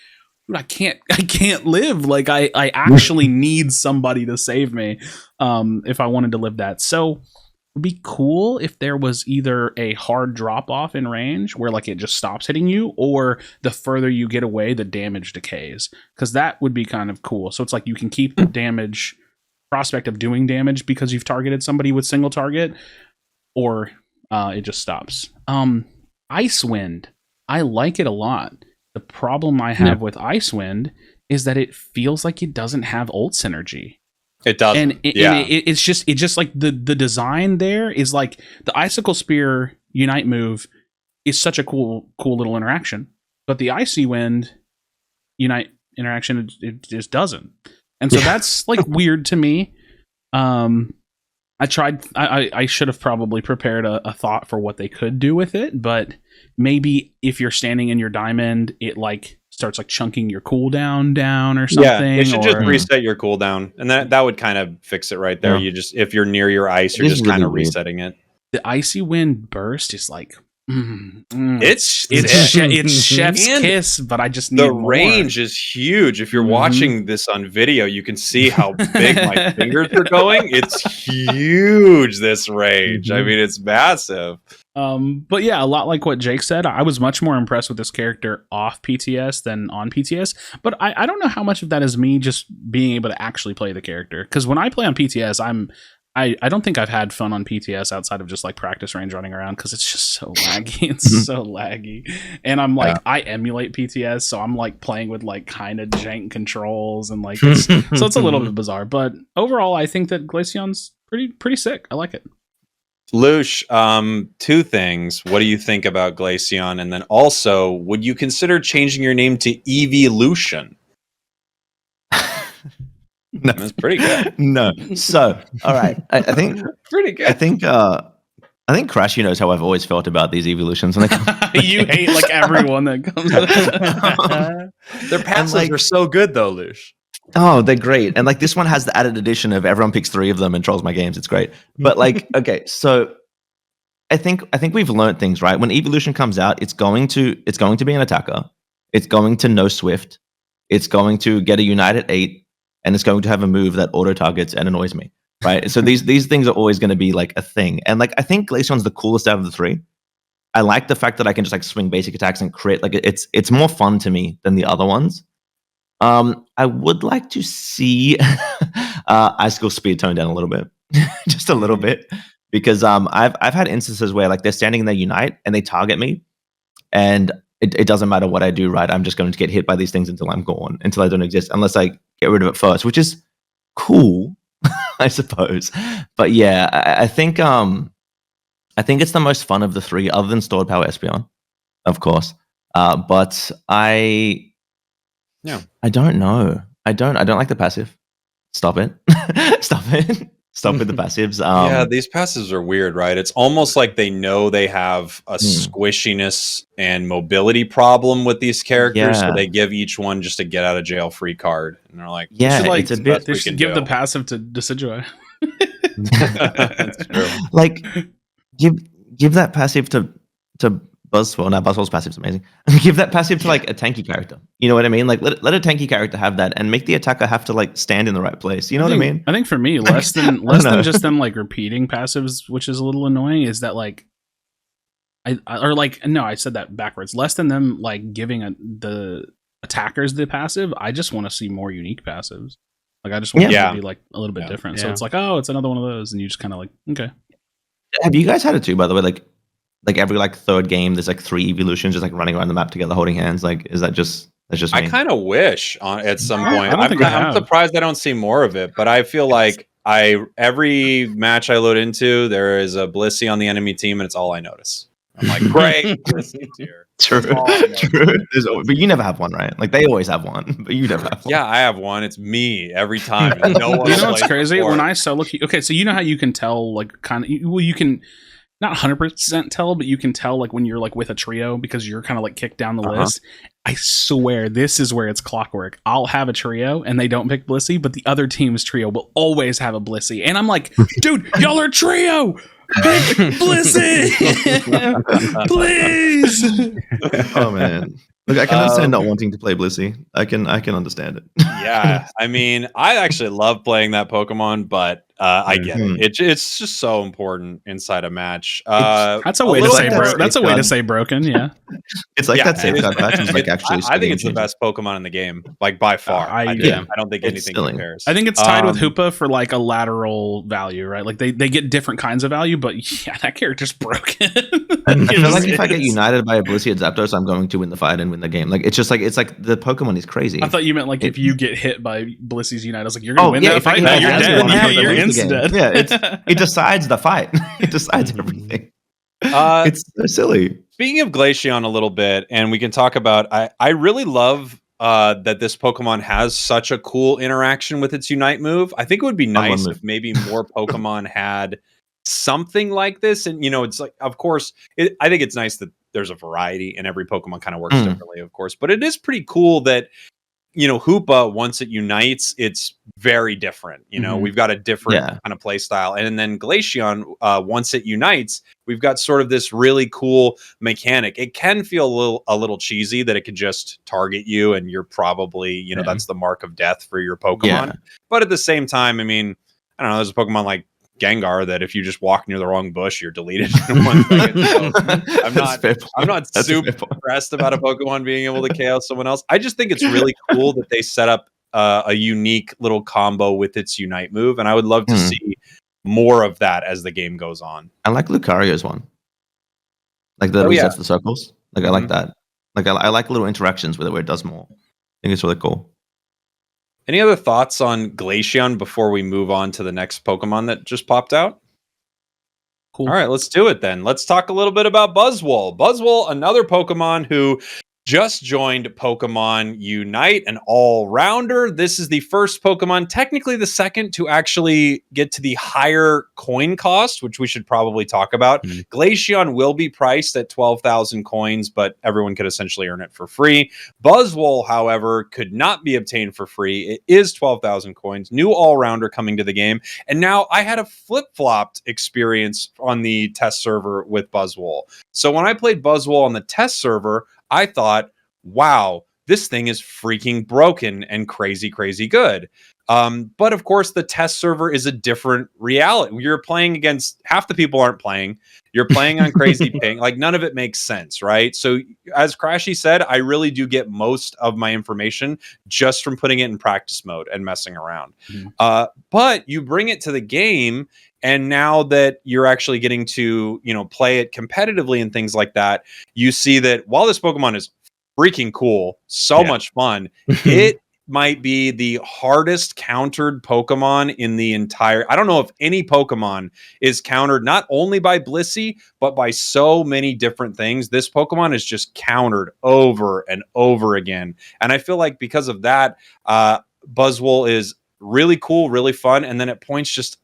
dude, I can't live. Like I actually need somebody to save me if I wanted to live that. So it'd be cool if there was either a hard drop off in range where like it just stops hitting you, or the further you get away, the damage decays, because that would be kind of cool. So it's like you can keep the damage prospect of doing damage because you've targeted somebody with single target, or it just stops. Icewind, I like it a lot. The problem I have with Icewind is that it feels like it doesn't have ult synergy. It does, and it's just like the design there is like the Icicle Spear Unite move is such a cool little interaction, but the Icy Wind Unite interaction it just doesn't, and so that's like weird to me. I tried. I should have probably prepared a thought for what they could do with it, but maybe if you're standing in your diamond, it like starts like chunking your cooldown down or something. Yeah, it should just reset your cooldown, and that would kind of fix it right there. Yeah. You just, if you're near your ice, you're just kind of resetting it. The Icy Wind burst is like it's chef's kiss, but I just need the more. Range is huge. If you're watching this on video, you can see how big my fingers are going. It's huge, this range. I mean, it's massive. But yeah, a lot like what Jake said, I was much more impressed with this character off PTS than on PTS. But I don't know how much of that is me just being able to actually play the character, because when I play on PTS, I don't think I've had fun on PTS outside of just like practice range running around, because it's just so laggy. It's so laggy. And I'm like, I emulate PTS, so I'm like playing with like kind of jank controls and like so it's a little bit bizarre. But overall, I think that Glaceon's pretty sick. I like it. Lush, two things. What do you think about Glaceon? And then also, would you consider changing your name to Evolution? No, That's pretty good. No. So, all right. I think Pretty good. I think Crash knows how I've always felt about these evolutions. And You hate like everyone that comes. Their passives like- are so good though, Lush. oh, they're great. And like this one has the added addition of everyone picks 3 of them and trolls my games. It's great. But like, okay, so I think we've learned things, right? When evolution comes out, it's going to be an attacker. It's going to no swift. It's going to get a unite at 8, and it's going to have a move that auto targets and annoys me, right? So these things are always going to be like a thing. And like I think Glaceon's the coolest out of the 3. I like the fact that I can just like swing basic attacks and crit. Like it's more fun to me than the other ones. I would like to see Icicle speed toned down a little bit, just a little bit. Because I've had instances where like they're standing in their unite and they target me, and it doesn't matter what I do, right? I'm just going to get hit by these things until I'm gone, until I don't exist, unless I get rid of it first, which is cool, I suppose. But yeah, I think it's the most fun of the 3, other than Stored Power Espeon, of course. But I don't know. I don't like the passive. Stop it. Stop it. Stop with the passives. Yeah, these passives are weird, right? It's almost like they know they have a squishiness and mobility problem with these characters, so they give each one just a get out of jail free card, and they're like, yeah, it's a bit. They should give the passive to Decidueye. That's true. Like, give that passive to Buzzwole. Now Buzzwole's passive is amazing. Give that passive to like a tanky character. You know what I mean? Like let a tanky character have that, and make the attacker have to like stand in the right place. You know what I mean? I think for me, less than just them like repeating passives, which is a little annoying, is that like I said that backwards. Less than them like giving the attackers the passive. I just want to see more unique passives. Like I just want them to be like a little bit different. So it's like, oh, it's another one of those, and you just kind of like, okay. Have you guys had it too? By the way, like every like 3rd game, there's like 3 evolutions just like running around the map together, holding hands. Like, is that just that's just me? I kind of wish at some point. I'm surprised I don't see more of it, but I feel like every match I load into, there is a Blissey on the enemy team, and it's all I notice. I'm like, great, Blissey's here. True. But you never have one, right? Like they always have one, but you never have one. Yeah, I have one. It's me every time. No one You know what's plays crazy? before. When I solo queue, okay, so you know how you can tell, like, kind of, you can not 100% tell, but you can tell, like, when you're like with a trio because you're kind of like kicked down the list. I swear, this is where it's clockwork. I'll have a trio and they don't pick Blissey, but the other team's trio will always have a Blissey, and I'm like, dude, y'all are a trio. Pick Blissey, please. Oh man. Look, I can understand not wanting to play Blissey. I can understand it. Yeah, I mean, I actually love playing that Pokemon, but I get it. It's just so important inside a match. That's a way to say that's a way to say broken. Yeah, it's like that safeguard patch is like actually. I think it's the best Pokemon in the game, like by far. I don't think anything compares. I think it's tied with Hoopa for like a lateral value, right? Like they get different kinds of value, but yeah, that character's broken. I feel like if I get united by a Blissey at Zapdos, I'm going to win the fight and win the game. Like it's just like the Pokemon is crazy. I thought you meant like if you get hit by Blissey's Unite, I was like, you're gonna win that fight. No, you're dead. You're instant dead. Yeah, it decides the fight. It decides everything. It's so silly. Speaking of Glaceon a little bit, and we can talk about, I really love that this Pokemon has such a cool interaction with its Unite move. I think it would be nice if maybe more Pokemon had something like this. And, you know, it's like, of course, I think it's nice that there's a variety and every Pokemon kind of works differently, of course. But it is pretty cool that, you know, Hoopa, once it unites, it's very different. You know, we've got a different kind of play style. And then Glaceon, once it unites, we've got sort of this really cool mechanic. It can feel a little cheesy that it can just target you and you're probably, you know, that's the mark of death for your Pokemon. Yeah. But at the same time, I mean, I don't know, there's a Pokemon like Gengar that if you just walk near the wrong bush, you're deleted in 1 second. So I'm not super impressed about a Pokemon being able to KO someone else. I just think it's really cool that they set up a unique little combo with its Unite move, and I would love to see more of that as the game goes on. I like Lucario's one, like that resets the circles. Like I like that. Like I like little interactions with it where it does more. I think it's really cool. Any other thoughts on Glaceon before we move on to the next Pokemon that just popped out? Cool. All right, let's do it then. Let's talk a little bit about Buzzwole. Buzzwole, another Pokemon who just joined Pokemon Unite, an all-rounder. This is the first Pokemon, technically the second, to actually get to the higher coin cost, which we should probably talk about. Glaceon will be priced at 12,000 coins, but everyone could essentially earn it for free. Buzzwole, however, could not be obtained for free. It is 12,000 coins. New all-rounder coming to the game. And now I had a flip-flopped experience on the test server with Buzzwole. So when I played Buzzwole on the test server, I thought, wow, this thing is freaking broken and crazy, crazy good. But of course, the test server is a different reality. You're playing against half the people aren't playing. You're playing on crazy ping. Like none of it makes sense, right? So as Crashy said, I really do get most of my information just from putting it in practice mode and messing around. But you bring it to the game, and now that you're actually getting to, play it competitively and things like that, you see that while this Pokemon is freaking cool, so much fun, it might be the hardest countered Pokemon in the entire... I don't know if any Pokemon is countered not only by Blissey, but by so many different things. This Pokemon is just countered over and over again. And I feel like because of that, Buzzwole is really cool, really fun. And then at points just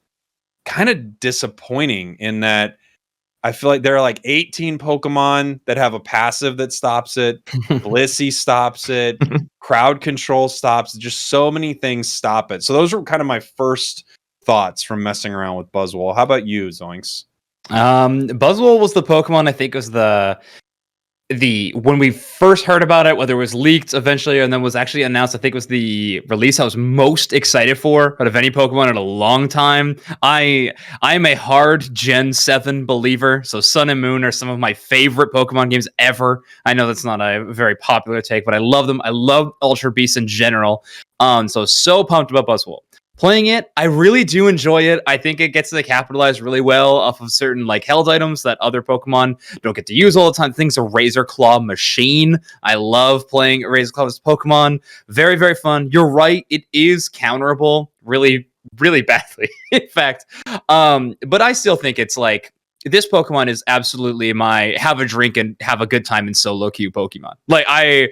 kind of disappointing in that I feel like there are like 18 Pokemon that have a passive that stops it. Blissey stops it. Crowd control stops. Just so many things stop it. So those were kind of my first thoughts from messing around with Buzzwole. How about you, Zoinks? Buzzwole was the Pokemon I think was the when we first heard about it, whether it was leaked eventually and then was actually announced, I think it was the release I was most excited for out of any Pokemon in a long time. I am a hard Gen 7 believer, so Sun and Moon are some of my favorite Pokemon games ever. I know that's not a very popular take, but I love them. I love Ultra Beasts in general. So pumped about Buzzwole. Playing it, I really do enjoy it. I think it gets to capitalize really well off of certain held items that other Pokemon don't get to use all the time. Things a Razor Claw machine. I love playing Razor Claw with Pokemon. Very, very fun. You're right. It is counterable really, really badly, in fact. But I still think it's this Pokemon is absolutely my have a drink and have a good time in solo queue Pokemon. I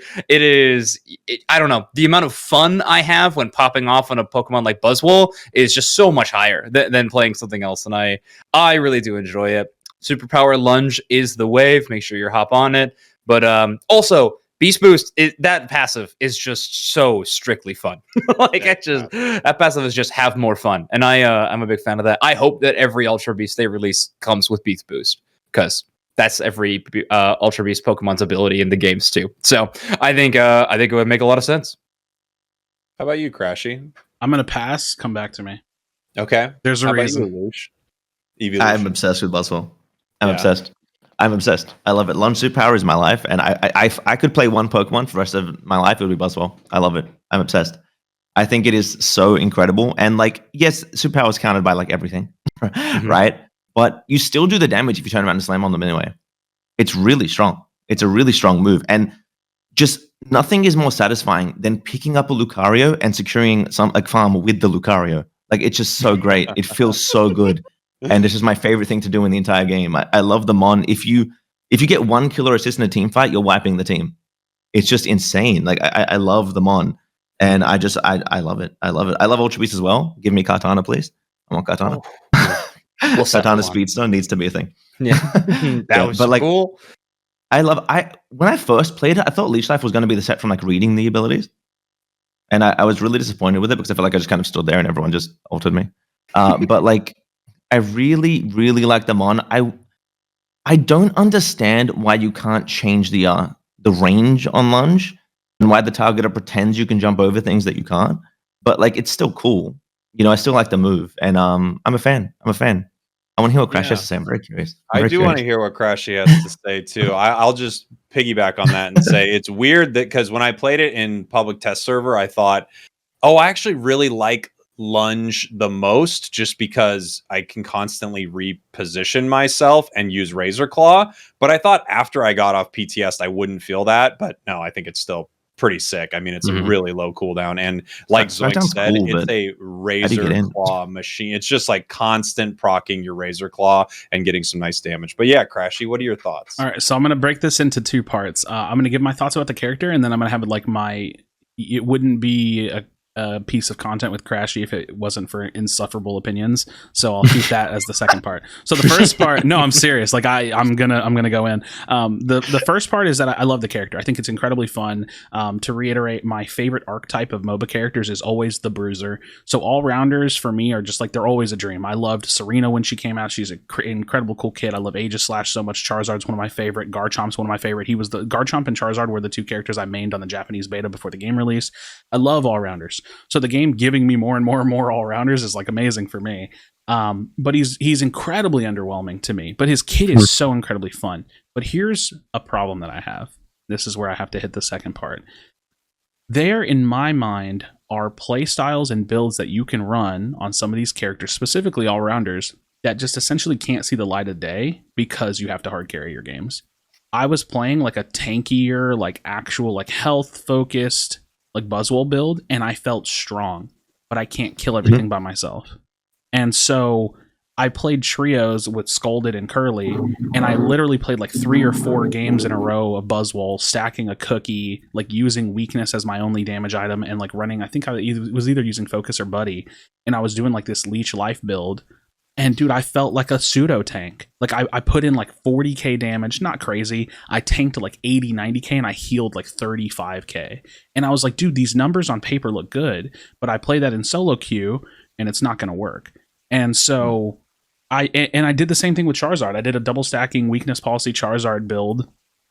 don't know. The amount of fun I have when popping off on a Pokemon like Buzzwole is just so much higher than playing something else. And I really do enjoy it. Superpower Lunge is the wave. Make sure you hop on it. But also, Beast Boost, that passive is just so strictly fun. That passive is just have more fun. And I'm a big fan of that. I hope that every Ultra Beast they release comes with Beast Boost, because that's every Ultra Beast Pokemon's ability in the games too. So I think it would make a lot of sense. How about you, Crashy? I'm going to pass. Come back to me. Okay. There's a reason. I'm obsessed with Buzzwole. I'm obsessed. I love it. Lunge Superpower is my life, and I could play one Pokemon for the rest of my life. It would be Buzzwole. I love it. I'm obsessed. I think it is so incredible. And yes, Superpower is counted by everything, right? But you still do the damage if you turn around and slam on them anyway. It's really strong. It's a really strong move. And just nothing is more satisfying than picking up a Lucario and securing some farm with the Lucario. It's just so great. It feels so good. And this is my favorite thing to do in the entire game. I love the Mon. If you get one killer assist in a team fight, you're wiping the team. It's just insane. I love the Mon. And I love it. I love it. I love Ultra Beast as well. Give me Kartana, please. I want Kartana. Kartana Speedstone needs to be a thing. Yeah. That was cool. When I first played it, I thought Leech Life was going to be the set from reading the abilities. And I was really disappointed with it because I felt like I just kind of stood there and everyone just altered me. But I really, really like the Mon. I don't understand why you can't change the range on Lunge and why the targeter pretends you can jump over things that you can't. But it's still cool. I still like the move, and I'm a fan. I want to hear what Crash has to say. I'm very curious. I do want to hear what Crashy has to say too. I'll just piggyback on that and say it's weird that because when I played it in public test server, I thought, I actually really like Lunge the most, just because I can constantly reposition myself and use Razor Claw. But I thought after I got off PTS, I wouldn't feel that. But no, I think it's still pretty sick. I mean, it's a Mhm. really low cooldown, and like Zoinks Smackdown's said, cool, it's but a get razor in? claw machine. It's just like constant procking your razor claw and getting some nice damage. But yeah, Crashy, what are your thoughts? All right, so I'm going to break this into two parts. I'm going to give my thoughts about the character, and then I'm going to have like it wouldn't be a piece of content with Crashy if it wasn't for insufferable opinions. So I'll keep that as the second part. So the first part, no, I'm serious. Like I'm gonna go in. The first part is that I love the character. I think it's incredibly fun. To reiterate, my favorite archetype of MOBA characters is always the bruiser. So all rounders for me are just like, they're always a dream. I loved Serena when she came out. She's an incredible cool kid. I love Aegislash so much. Charizard's one of my favorite. Garchomp's one of my favorite. Garchomp and Charizard were the two characters I mained on the Japanese beta before the game release. I love all rounders. So the game giving me more and more and more all rounders is like amazing for me. But he's incredibly underwhelming to me. But his kit is so incredibly fun. But here's a problem that I have. This is where I have to hit the second part. There, in my mind, are play styles and builds that you can run on some of these characters, specifically all rounders, that just essentially can't see the light of day because you have to hard carry your games. I was playing like a tankier, like actual, like health focused, like Buzzwole build, and I felt strong, but I can't kill everything by myself. And so I played trios with Scolded and Curly, and I literally played like 3 or 4 games in a row of Buzzwole, stacking a cookie, like using weakness as my only damage item, and like running, I think I was either using Focus or Buddy, and I was doing like this Leech Life build. And dude, I felt like a pseudo tank. Like I put in like 40k damage, not crazy. I tanked like 80, 90k, and I healed like 35k. And I was like, dude, these numbers on paper look good, but I play that in solo queue, and it's not going to work. And so I did the same thing with Charizard. I did a double stacking weakness policy Charizard build.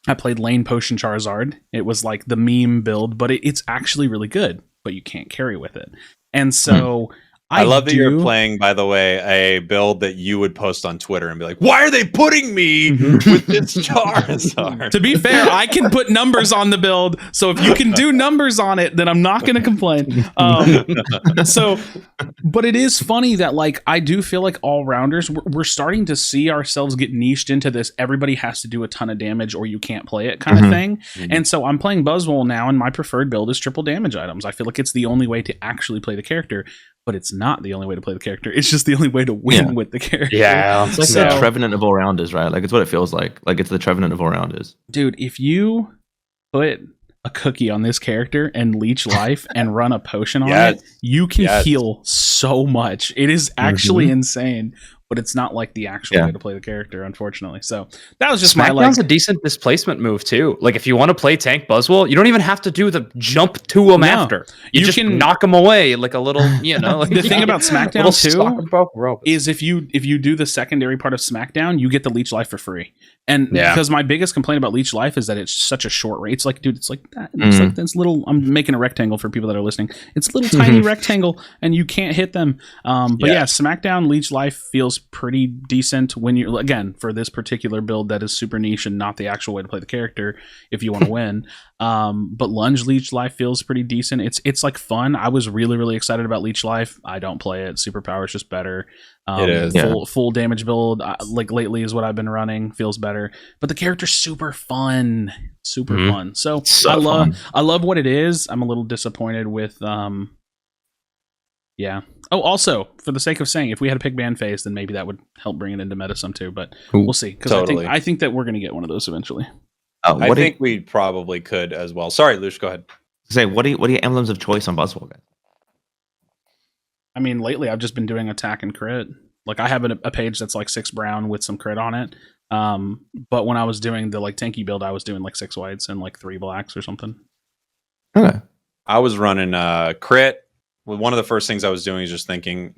I played Lane Potion Charizard. It was like the meme build, but it's actually really good, but you can't carry with it. And so I love that you're playing, by the way, a build that you would post on Twitter and be like, why are they putting me with this Charizard? To be fair, I can put numbers on the build, so if you can do numbers on it, then I'm not going to complain. But it is funny that like I do feel like all rounders, we're starting to see ourselves get niched into this everybody has to do a ton of damage or you can't play it kind of thing. And so I'm playing Buzzwole now, and my preferred build is triple damage items. I feel like it's the only way to actually play the character. But it's not the only way to play the character. It's just the only way to win with the character. Yeah. It's like the Trevenant of all rounders, right? Like it's what it feels like. Like it's the Trevenant of all rounders. Dude, if you put a cookie on this character and leech life and run a potion on it, you can heal so much. It is actually insane. But it's not like the actual way to play the character, unfortunately. So that was just Smackdown's a decent displacement move too. Like if you want to play tank Buzzwole, you don't even have to do the jump to him after. You just can knock him away like a little, you know. Like, the thing about Smackdown too is if you do the secondary part of Smackdown, you get the leech life for free. And because my biggest complaint about leech life is that it's such a short range. It's like, dude, it's like that. It's like this little. I'm making a rectangle for people that are listening. It's a little tiny rectangle, and you can't hit them. But yeah, Smackdown leech life feels pretty decent when you're, again, for this particular build that is super niche and not the actual way to play the character if you want to win. But lunge leech life feels pretty decent. It's like fun. I was really excited about leech life. I don't play it. Superpower is just better. It is full damage build like lately is what I've been running. Feels better, but the character's super fun. Fun. So I love what it is. I'm a little disappointed with Oh, also, for the sake of saying, if we had a pick ban phase, then maybe that would help bring it into meta some too. But we'll see, because I think that we're going to get one of those eventually. I think we probably could as well. Sorry, Lush, go ahead. Say, what are your emblems of choice on Buzzwole, guys? I mean, lately I've just been doing attack and crit. Like I have a page that's like 6 brown with some crit on it. But when I was doing the like tanky build, I was doing like 6 whites and like 3 blacks or something. Okay. I was running crit. Well, one of the first things I was doing is just thinking,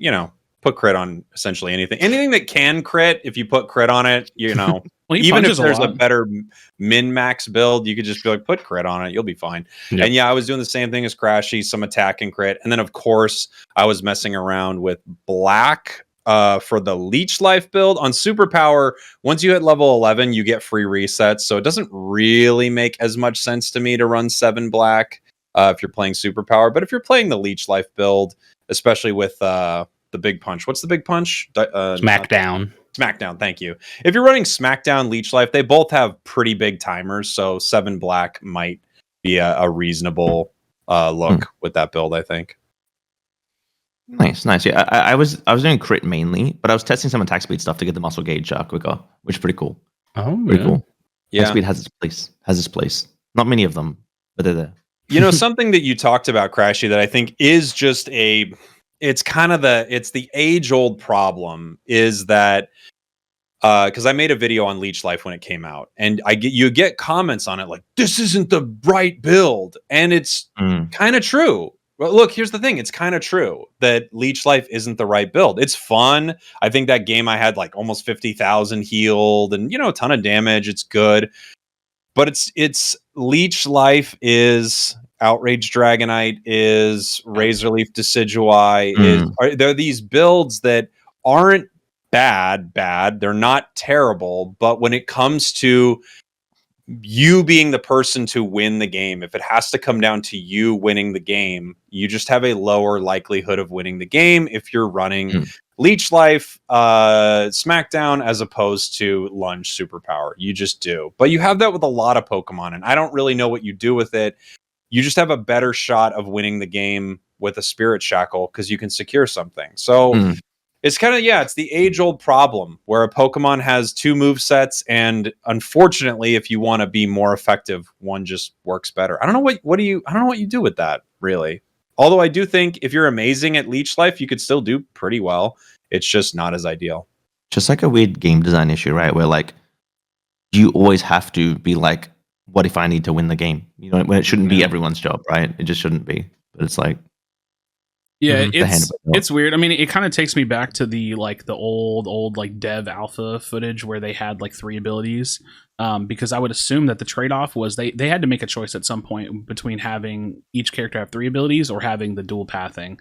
put crit on essentially anything that can crit. If you put crit on it, well, even if there's a better min-max build, you could just be like, put crit on it, you'll be fine. Yep. And I was doing the same thing as Crashy, some attack and crit. And then of course I was messing around with black for the leech life build on superpower. Once you hit level 11, you get free resets. So it doesn't really make as much sense to me to run 7 black if you're playing superpower. But if you're playing the leech life build, especially with the big punch, what's the big punch? Smackdown. Smackdown, thank you. If you're running Smackdown, Leech Life, they both have pretty big timers, so 7 black might be a reasonable look with that build, I think. Nice. Yeah, I was doing crit mainly, but I was testing some attack speed stuff to get the muscle gauge quicker, which is pretty cool. Oh, Pretty cool. Yeah. Attack speed has its place. Not many of them, but they're there. Something that you talked about, Crashy, that I think is just it's the age-old problem is that because I made a video on Leech Life when it came out, and you get comments on it like, this isn't the right build, and it's kind of true. Well, look, here's the thing. It's kind of true that Leech Life isn't the right build. It's fun. I think that game I had like almost 50,000 healed and, a ton of damage. It's good. But it's Leech Life is Outrage Dragonite is Razorleaf Decidueye they're these builds that aren't bad. They're not terrible. But when it comes to you being the person to win the game, if it has to come down to you winning the game, you just have a lower likelihood of winning the game if you're running Leech Life Smackdown as opposed to Lunge Superpower. You just do. But you have that with a lot of Pokemon, and I don't really know what you do with it. You just have a better shot of winning the game with a Spirit Shackle because you can secure something. So it's kind of, it's the age-old problem where a Pokemon has two movesets, and unfortunately, if you want to be more effective, one just works better. I don't know what you do with that, really. Although I do think if you're amazing at Leech Life, you could still do pretty well. It's just not as ideal. Just like a weird game design issue, right? Where like you always have to be like, what if I need to win the game? When it shouldn't be everyone's job, right? It just shouldn't be. But it's like, yeah, it's weird. I mean, it kind of takes me back to the old like dev alpha footage where they had like 3 abilities. Because I would assume that the trade-off was they had to make a choice at some point between having each character have 3 abilities or having the dual pathing.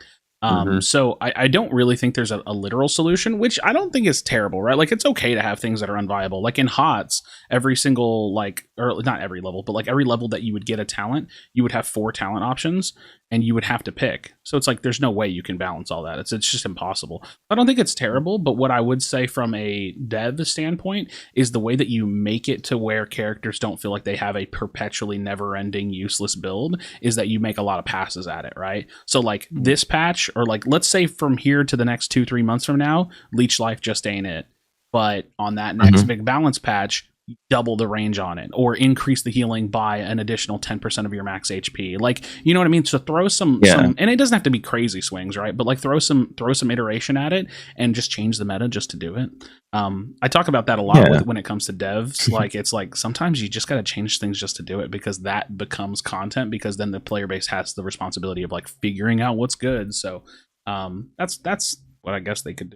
So I don't really think there's a literal solution, which I don't think is terrible, right? Like, it's okay to have things that are unviable. Like in HOTS, every single, or not every level, but like every level that you would get a talent, you would have 4 talent options, and you would have to pick. So it's like, there's no way you can balance all that. It's just impossible. I don't think it's terrible, but what I would say from a dev standpoint is the way that you make it to where characters don't feel like they have a perpetually never-ending useless build is that you make a lot of passes at it, right? So like this patch, or like, let's say from here to the next 2-3 months from now, Leech Life just ain't it. But on that next big balance patch, double the range on it, or increase the healing by an additional 10% of your max HP. Like, you know what I mean? So throw some, and it doesn't have to be crazy swings, right? But like throw some iteration at it and just change the meta just to do it. I talk about that a lot when it comes to devs. Like, it's like sometimes you just got to change things just to do it, because that becomes content, because then the player base has the responsibility of like figuring out what's good. So that's what I guess they could do.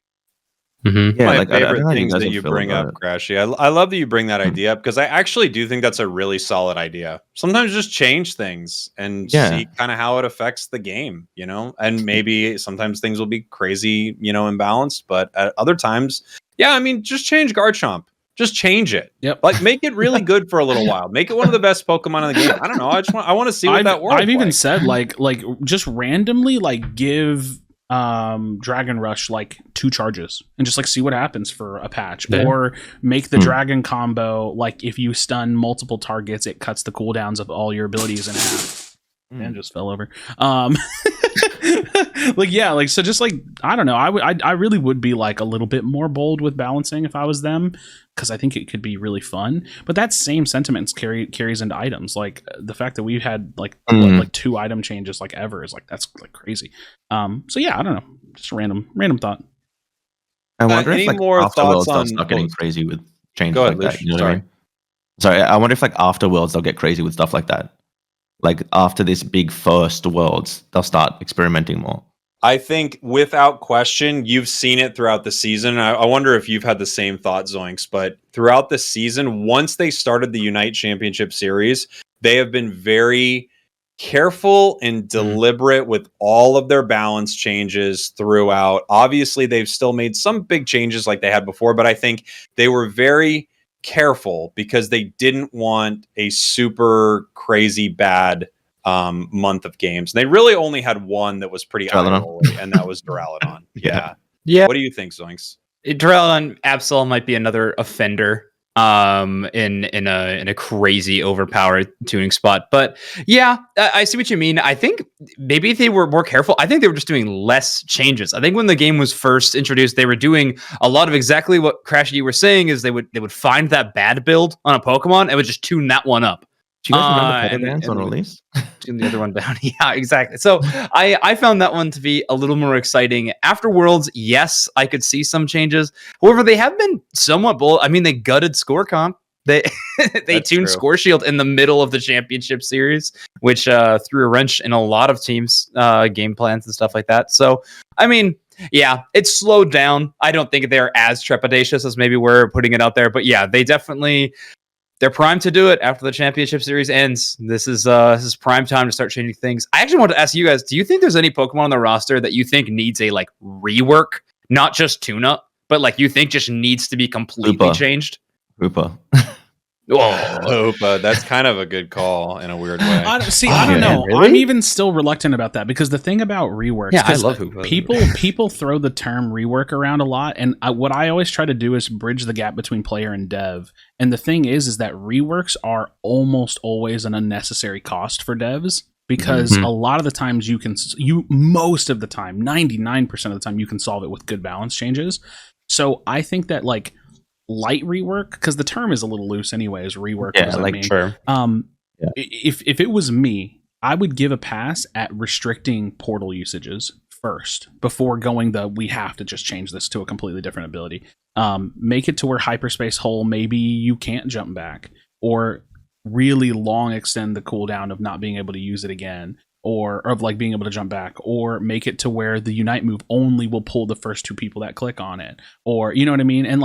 My favorite things that you bring up, Crashy. I love that you bring that idea up, because I actually do think that's a really solid idea. Sometimes just change things and see kind of how it affects the game, and maybe sometimes things will be crazy, imbalanced, but at other times, just change Garchomp. Just change it. Yep. Like, make it really good for a little while. Make it one of the best Pokemon in the game. I don't know. I want to see what that works. I've even said like just randomly like give Dragon Rush like 2 charges and just like see what happens for a patch, or make the dragon combo like if you stun multiple targets, it cuts the cooldowns of all your abilities in half. And just fell over. So just like, I don't know, I really would be like a little bit more bold with balancing if I was them, because I think it could be really fun. But that same sentiment carries into items. Like the fact that we've had like 2 item changes like ever is like, that's like crazy. So yeah, I don't know, just a random thought. I wonder if like more Afterworlds thoughts on start getting crazy with changes Go ahead, like that. Lush. You know what I mean? Sorry, I wonder if like Afterworlds they'll get crazy with stuff like that. Like after this big first Worlds, they'll start experimenting more. I think without question, you've seen it throughout the season. I wonder if you've had the same thought, Zoinks, but throughout the season, once they started the Unite Championship Series, they have been very careful and deliberate with all of their balance changes throughout. Obviously, they've still made some big changes like they had before, but I think they were very careful because they didn't want a super crazy bad month of games. They really only had one that was pretty eye-rolling, and that was Duraludon. Yeah. What do you think, Zoinks? Duraludon Absol might be another offender. in a crazy overpowered tuning spot. But yeah, I see what you mean. I think maybe if they were more careful, I think they were just doing less changes. I think when the game was first introduced, they were doing a lot of exactly what Crashy you were saying, is they would find that bad build on a Pokemon and would just tune that one up. Do you guys remember Feather Dance on release? Tune the other one down. Yeah, exactly. So I found that one to be a little more exciting. After Worlds, yes, I could see some changes. However, they have been somewhat bold. I mean, they gutted Score Comp. They tuned Score Shield in the middle of the championship series, which threw a wrench in a lot of teams' game plans and stuff like that. So, I mean, yeah, it's slowed down. I don't think they're as trepidatious as maybe we're putting it out there. But yeah, they're primed to do it after the championship series ends. This is prime time to start changing things. I actually want to ask you guys, do you think there's any Pokemon on the roster that you think needs a rework, not just tune-up, but you think just needs to be completely changed? Hoopa. Hoopa. That's kind of a good call in a weird way. I don't know. Really? I'm even still reluctant about that, because the thing about reworks, I love Hoopa. People throw the term rework around a lot, and what I always try to do is bridge the gap between player and dev. And the thing is that reworks are almost always an unnecessary cost for devs, because a lot of the times most of the time, 99% of the time, you can solve it with good balance changes. So I think that light rework, because the term is a little loose anyways, rework. Sure. If it was me, I would give a pass at restricting portal usages first before going we have to just change this to a completely different ability. Make it to where Hyperspace Hole, maybe you can't jump back, or really long extend the cooldown of not being able to use it again, or of being able to jump back, or make it to where the Unite move only will pull the first 2 people that click on it, or you know what I mean? And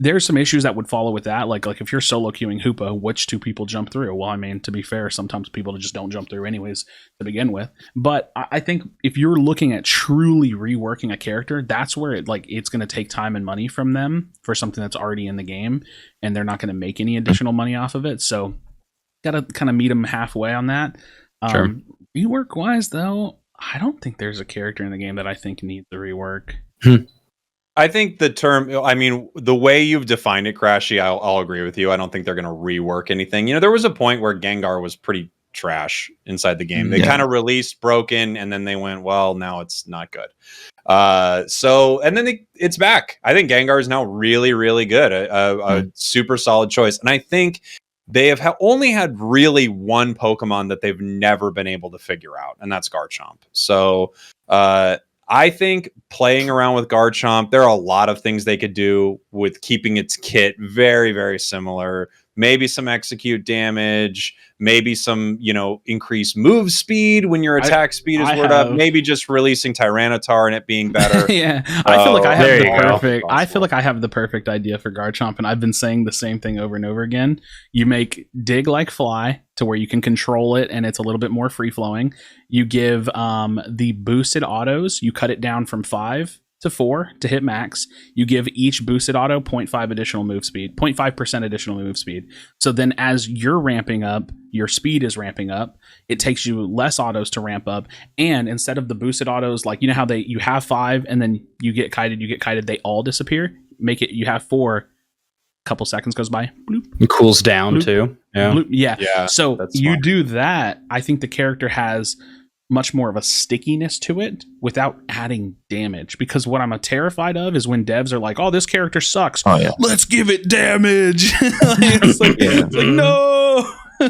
there's some issues that would follow with that. Like if you're solo queuing Hoopa, which 2 people jump through? Well, I mean, to be fair, sometimes people just don't jump through anyways to begin with. But I think if you're looking at truly reworking a character, that's where it's going to take time and money from them for something that's already in the game, and they're not going to make any additional money off of it. So got to kind of meet them halfway on that. Sure. Rework wise, though, I don't think there's a character in the game that I think needs the rework. I think the way you've defined it, Crashy, I'll agree with you. I don't think they're going to rework anything. There was a point where Gengar was pretty trash inside the game. They kind of released broken, and then they went, well, now it's not good. And then it's back. I think Gengar is now really, really good. A super solid choice. And I think they have only had really one Pokemon that they've never been able to figure out, and that's Garchomp. So, I think playing around with Garchomp, there are a lot of things they could do with keeping its kit very, very similar. Maybe some execute damage, maybe some, increased move speed when your attack speed is word up. Maybe just releasing Tyranitar and it being better. Yeah, I feel like I have the perfect idea for Garchomp, and I've been saying the same thing over and over again. You make Dig like Fly to where you can control it, and it's a little bit more free flowing. You give the boosted autos, you cut it down from 5 to 4 to hit max. You give each boosted auto 0.5 additional move speed, 0.5% additional move speed. So then as you're ramping up, your speed is ramping up. It takes you less autos to ramp up. And instead of the boosted autos, how you have 5 and then you get kited, they all disappear. Make it, you have 4, couple seconds goes by. Bloop. It cools down bloop, too. Yeah. Bloop, yeah. So you do that. I think the character has much more of a stickiness to it without adding damage, because what I'm terrified of is when devs are like, oh, this character sucks, let's give it damage. It's like no. I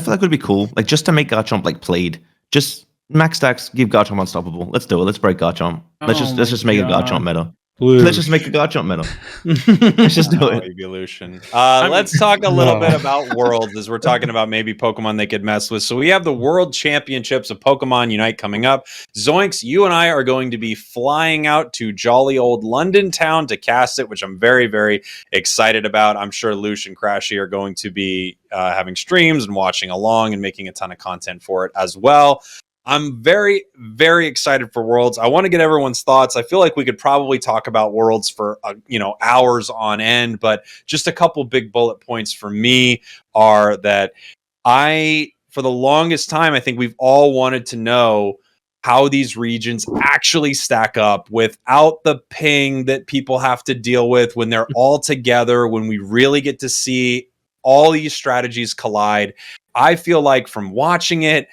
feel like it would be cool, just to make Garchomp played, just max stacks, give Garchomp unstoppable. Let's do it. Let's break Garchomp. Let's just make a Garchomp meta. Let's just make a Garchomp meta. Let's just do it. Evolution. Let's talk a little bit about Worlds, as we're talking about maybe Pokemon they could mess with. So we have the World Championships of Pokemon Unite coming up. Zoinks, you and I are going to be flying out to jolly old London town to cast it, which I'm very, very excited about. I'm sure Lush and Crashy are going to be having streams and watching along and making a ton of content for it as well. I'm very, very excited for Worlds. I want to get everyone's thoughts. I feel like we could probably talk about Worlds for hours on end, but just a couple big bullet points for me are that for the longest time, I think we've all wanted to know, how these regions actually stack up without the ping that people have to deal with when they're all together, when we really get to see all these strategies collide. I feel like from watching it,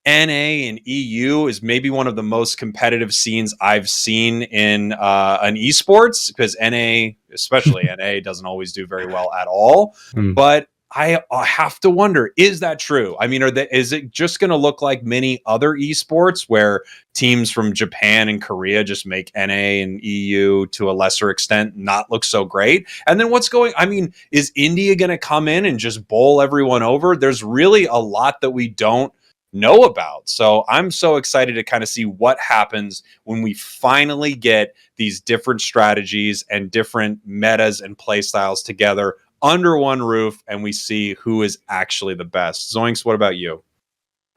NA and EU is maybe one of the most competitive scenes I've seen in an esports, because NA, especially NA, doesn't always do very well at all. But I have to wonder, is that true? I mean, is it just going to look like many other esports where teams from Japan and Korea just make NA and EU to a lesser extent not look so great? And then is India going to come in and just bowl everyone over? There's really a lot that we don't know about. So I'm so excited to kind of see what happens when we finally get these different strategies and different metas and play styles together under one roof, and we see who is actually the best. Zoinks, what about you?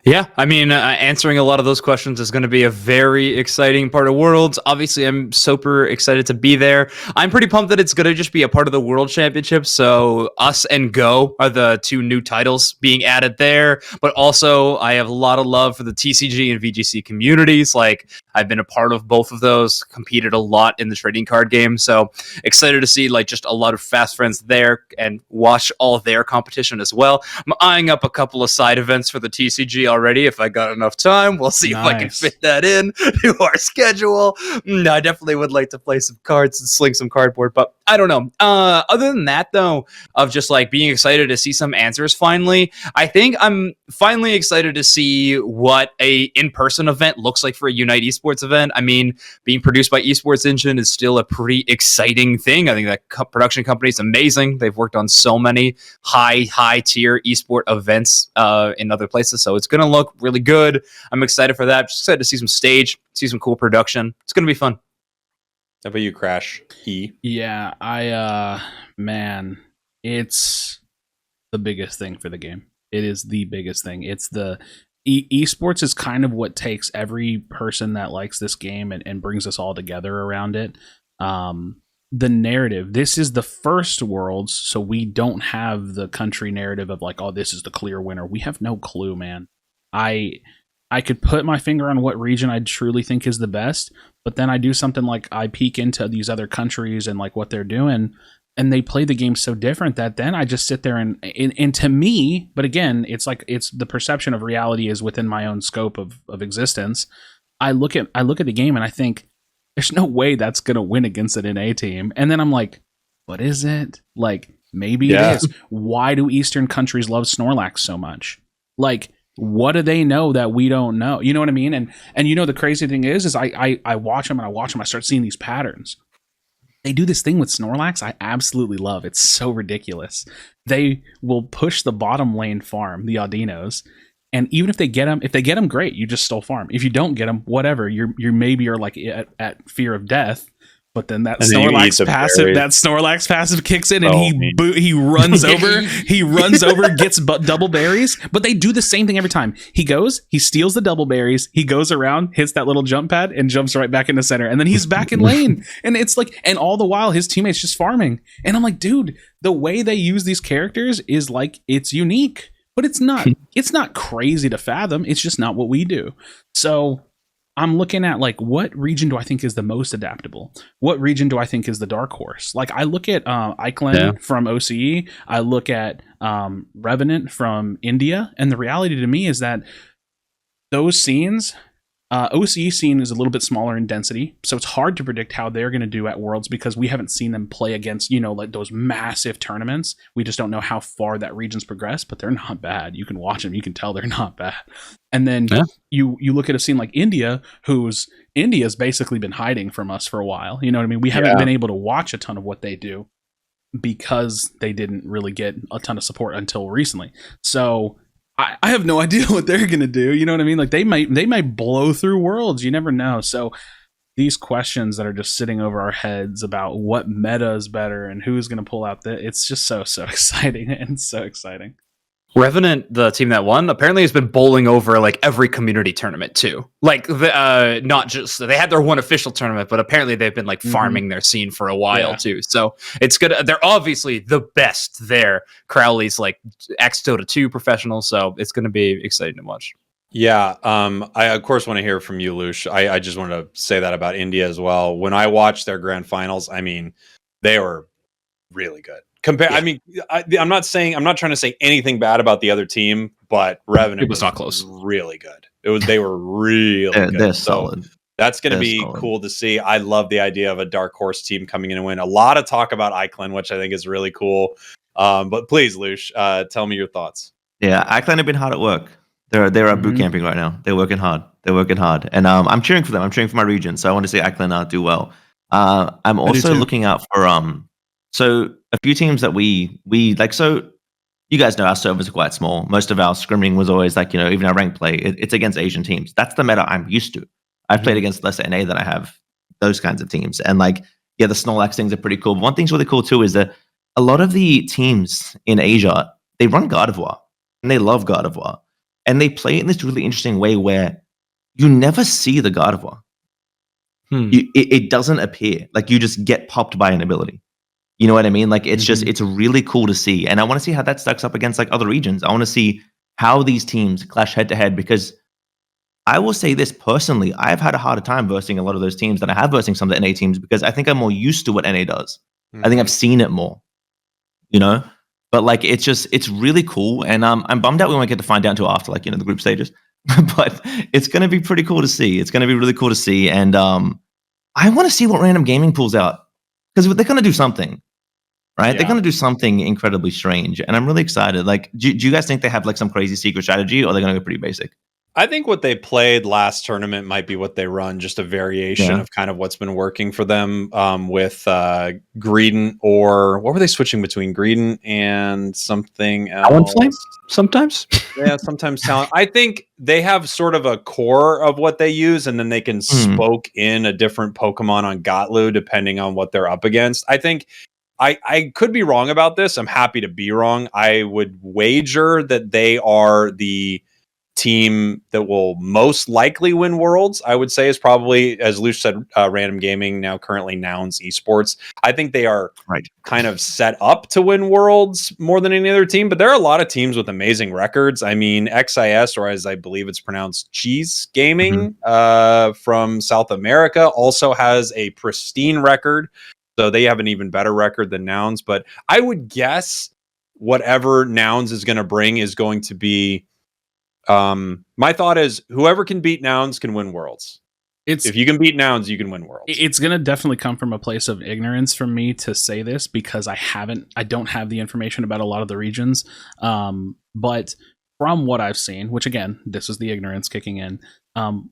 Yeah, I mean, answering a lot of those questions is going to be a very exciting part of Worlds. Obviously, I'm super excited to be there. I'm pretty pumped that it's going to just be a part of the World Championship. So Us and Go are the two new titles being added there. But also, I have a lot of love for the TCG and VGC communities. Like, I've been a part of both of those, competed a lot in the trading card game. So excited to see like just a lot of fast friends there and watch all their competition as well. I'm eyeing up a couple of side events for the TCG already. If I got enough time, we'll see if I can fit that in to our schedule. I definitely would like to play some cards and sling some cardboard, but I don't know. Other than that, though, of just like being excited to see some answers finally, I think I'm finally excited to see what a in-person event looks like for a Unite Esports event. I mean, being produced by Esports Engine is still a pretty exciting thing. I think that production company is amazing. They've worked on so many high tier esport events in other places, so it's going to look really good. I'm excited for that. Just excited to see some stage, see some cool production. It's going to be fun. How about you, Crash? Yeah, man, it's the biggest thing for the game. It is the biggest thing. It's the esports is kind of what takes every person that likes this game and brings us all together around it. The narrative, this is the first Worlds, so we don't have the country narrative of like, oh, this is the clear winner. We have no clue, man. I could put my finger on what region I truly think is the best, but then I do something like I peek into these other countries and like what they're doing, and they play the game so different that then I just sit there and to me, but again, it's like it's the perception of reality is within my own scope of existence. I look at the game and I think there's no way that's gonna win against an NA team, and then I'm like, what is it? Like maybe it is. Why do Eastern countries love Snorlax so much? Like, what do they know that we don't know? You know what I mean? And you know, the crazy thing is I watch them and I start seeing these patterns. They do this thing with Snorlax I absolutely love. It's so ridiculous. They will push the bottom lane farm, the Audinos, and even if they get them, great, you just stole farm. If you don't get them, whatever, you're maybe you're like at fear of death. But then that Snorlax passive kicks in, and he runs over, gets double berries. But they do the same thing every time. He steals the double berries, he goes around, hits that little jump pad, and jumps right back in the center, and then he's back in lane. And it's like, and all the while his teammates just farming. And I'm like, dude, the way they use these characters is like it's unique, but it's not. It's not crazy to fathom. It's just not what we do. So I'm looking at like, what region do I think is the most adaptable? What region do I think is the dark horse? Like I look at Eichlin from OCE. I look at Revenant from India. And the reality to me is that those scenes, OCE scene is a little bit smaller in density. So it's hard to predict how they're going to do at Worlds because we haven't seen them play against, like those massive tournaments. We just don't know how far that region's progressed, but they're not bad. You can watch them. You can tell they're not bad. And then you look at a scene like India, India's basically been hiding from us for a while. You know what I mean? We haven't been able to watch a ton of what they do because they didn't really get a ton of support until recently. So I have no idea what they're going to do. You know what I mean? Like they might blow through Worlds. You never know. So these questions that are just sitting over our heads about what meta is better and who's going to pull out it's just so exciting and so exciting. Revenant, the team that won, apparently has been bowling over like every community tournament too. Like not just they had their one official tournament, but apparently they've been like farming their scene for a while too. So it's good. They're obviously the best there. Crowley's like X Dota 2 professional, so it's going to be exciting to watch. Yeah, I of course want to hear from you, Lush. I just wanted to say that about India as well. When I watched their grand finals, I mean, they were really good. I mean, I'm not trying to say anything bad about the other team, but Revenant It was not close. really good. They were really good. They're So solid. that's going to They're be solid. cool to see. I love the idea of a dark horse team coming in and win. A lot of talk about Iclan, which I think is really cool. But please, Lush, tell me your thoughts. Yeah, Iclan have been hard at work. They're boot camping right now. They're working hard. And I'm cheering for them. I'm cheering for my region. So I want to see Iclan do well. I'm also looking out for so a few teams that we like. So you guys know our servers are quite small. Most of our scrimming was always like, even our rank play, it's against Asian teams. That's the meta I'm used to. I've played against lesser NA than I have those kinds of teams. And like, yeah, the Snorlax things are pretty cool. But one thing's really cool too is that a lot of the teams in Asia, they run Gardevoir and they love Gardevoir. And they play it in this really interesting way where you never see the Gardevoir. It doesn't appear. Like you just get popped by an ability. You know what I mean? Like it's just, it's really cool to see. And I want to see how that stacks up against like other regions. I want to see how these teams clash head to head, because I will say this personally, I've had a harder time versing a lot of those teams than I have versing some of the NA teams, because I think I'm more used to what NA does. I think I've seen it more, but like, it's really cool. And I'm bummed out we won't get to find out until after like, the group stages, but it's going to be pretty cool to see. It's going to be really cool to see. And I want to see what random gaming pulls out, because they're going to do something. Right? Yeah. They're going to do something incredibly strange. And I'm really excited. Like, do you guys think they have like some crazy secret strategy, or they're going to go pretty basic? I think what they played last tournament might be what they run, just a variation of kind of what's been working for them with Greedent, or what were they switching between Greedent and something else? Talonflame? Sometimes? Yeah, sometimes Talon. I think they have sort of a core of what they use, and then they can spoke in a different Pokemon on Gotlu depending on what they're up against. I think I could be wrong about this. I'm happy to be wrong. I would wager that they are the team that will most likely win Worlds. I would say is probably, as Luce said, Random Gaming, now currently Nouns Esports. I think they are kind of set up to win Worlds more than any other team, but there are a lot of teams with amazing records. I mean, XIS, or as I believe it's pronounced, Cheese Gaming from South America, also has a pristine record. So they have an even better record than Nouns. But I would guess whatever Nouns is going to bring is going to be, my thought is whoever can beat Nouns can win Worlds. If you can beat Nouns, you can win Worlds. It's going to definitely come from a place of ignorance from me to say this, because I don't have the information about a lot of the regions. But from what I've seen, which again, this is the ignorance kicking in,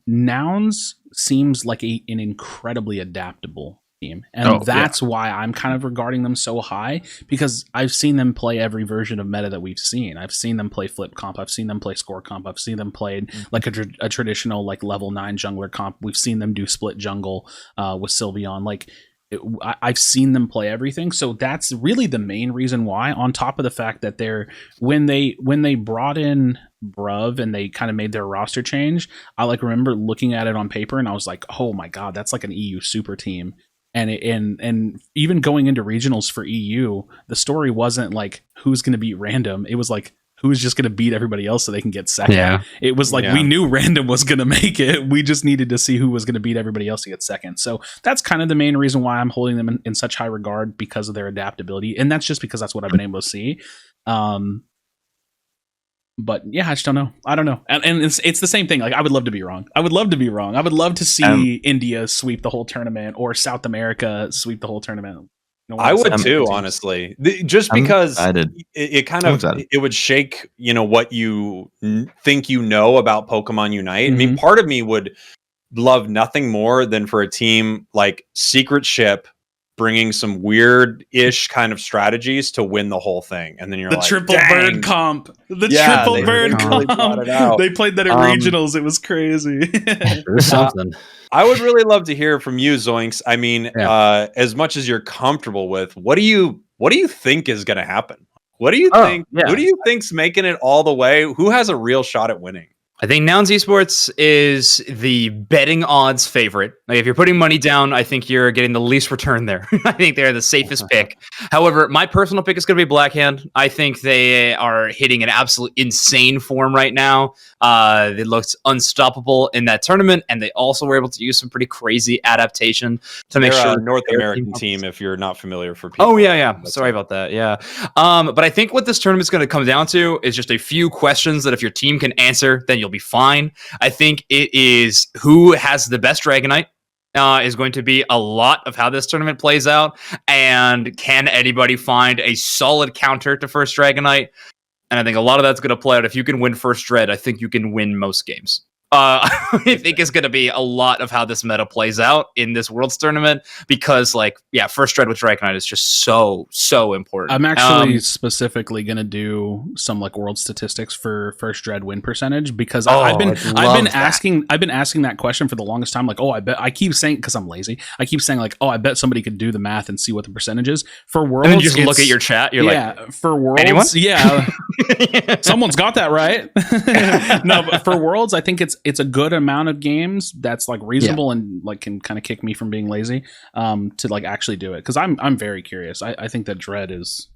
Nouns seems like an incredibly adaptable team, and that's why I'm kind of regarding them so high, because I've seen them play every version of meta that we've seen. I've seen them play flip comp, I've seen them play score comp, I've seen them play like a traditional like level 9 jungler comp. We've seen them do split jungle with Sylveon. Like I've seen them play everything, so that's really the main reason why, on top of the fact that they're when they brought in Bruv and they kind of made their roster change, I like remember looking at it on paper and I was like, oh my god, that's like an EU super team. And even going into regionals for EU, the story wasn't like who's going to beat Random. It was like who's just going to beat everybody else so they can get second. Yeah. It was like we knew Random was going to make it. We just needed to see who was going to beat everybody else to get second. So that's kind of the main reason why I'm holding them in such high regard, because of their adaptability. And that's just because that's what I've been able to see. But yeah, I just don't know. I don't know. And it's the same thing. Like, I would love to be wrong. I would love to see India sweep the whole tournament, or South America sweep the whole tournament. I would too, honestly. Just because it kind of it would shake, what you think about Pokemon Unite. I mean, part of me would love nothing more than for a team like Secret Ship bringing some weird-ish kind of strategies to win the whole thing, and then you're like, triple bird comp, triple bird comp. They played that at regionals. It was crazy. Something. I would really love to hear from you, Zoinks. I mean, as much as you're comfortable with, what do you think is going to happen? What do you think? Who do you think's making it all the way? Who has a real shot at winning? I think Nouns Esports is the betting odds favorite. Like if you're putting money down, I think you're getting the least return there. I think they're the safest pick. However, my personal pick is going to be Blackhand. I think they are hitting an absolute insane form right now. They looked unstoppable in that tournament, and they also were able to use some pretty crazy adaptation to make sure a North American team, if you're not familiar for people. Oh, yeah. Sorry about that. Yeah. But I think what this tournament's going to come down to is just a few questions that if your team can answer, then you'll be fine. I think it is who has the best Dragonite is going to be a lot of how this tournament plays out. And can anybody find a solid counter to first Dragonite? And I think a lot of that's going to play out. If you can win first Dread, I think you can win most games. I think it's going to be a lot of how this meta plays out in this Worlds tournament because, first Dread with Dragonite is just so important. I'm actually specifically going to do some World statistics for first Dread win percentage because I've been asking that question for the longest time. I keep saying, because I'm lazy, I keep saying I bet somebody could do the math and see what the percentage is for Worlds. And then you just look at your chat. You're for Worlds, anyone? Yeah, someone's got that right. No, but for Worlds, I think it's a good amount of games that's reasonable and can kind of kick me from being lazy to actually do it because I'm very curious. I think that Dread is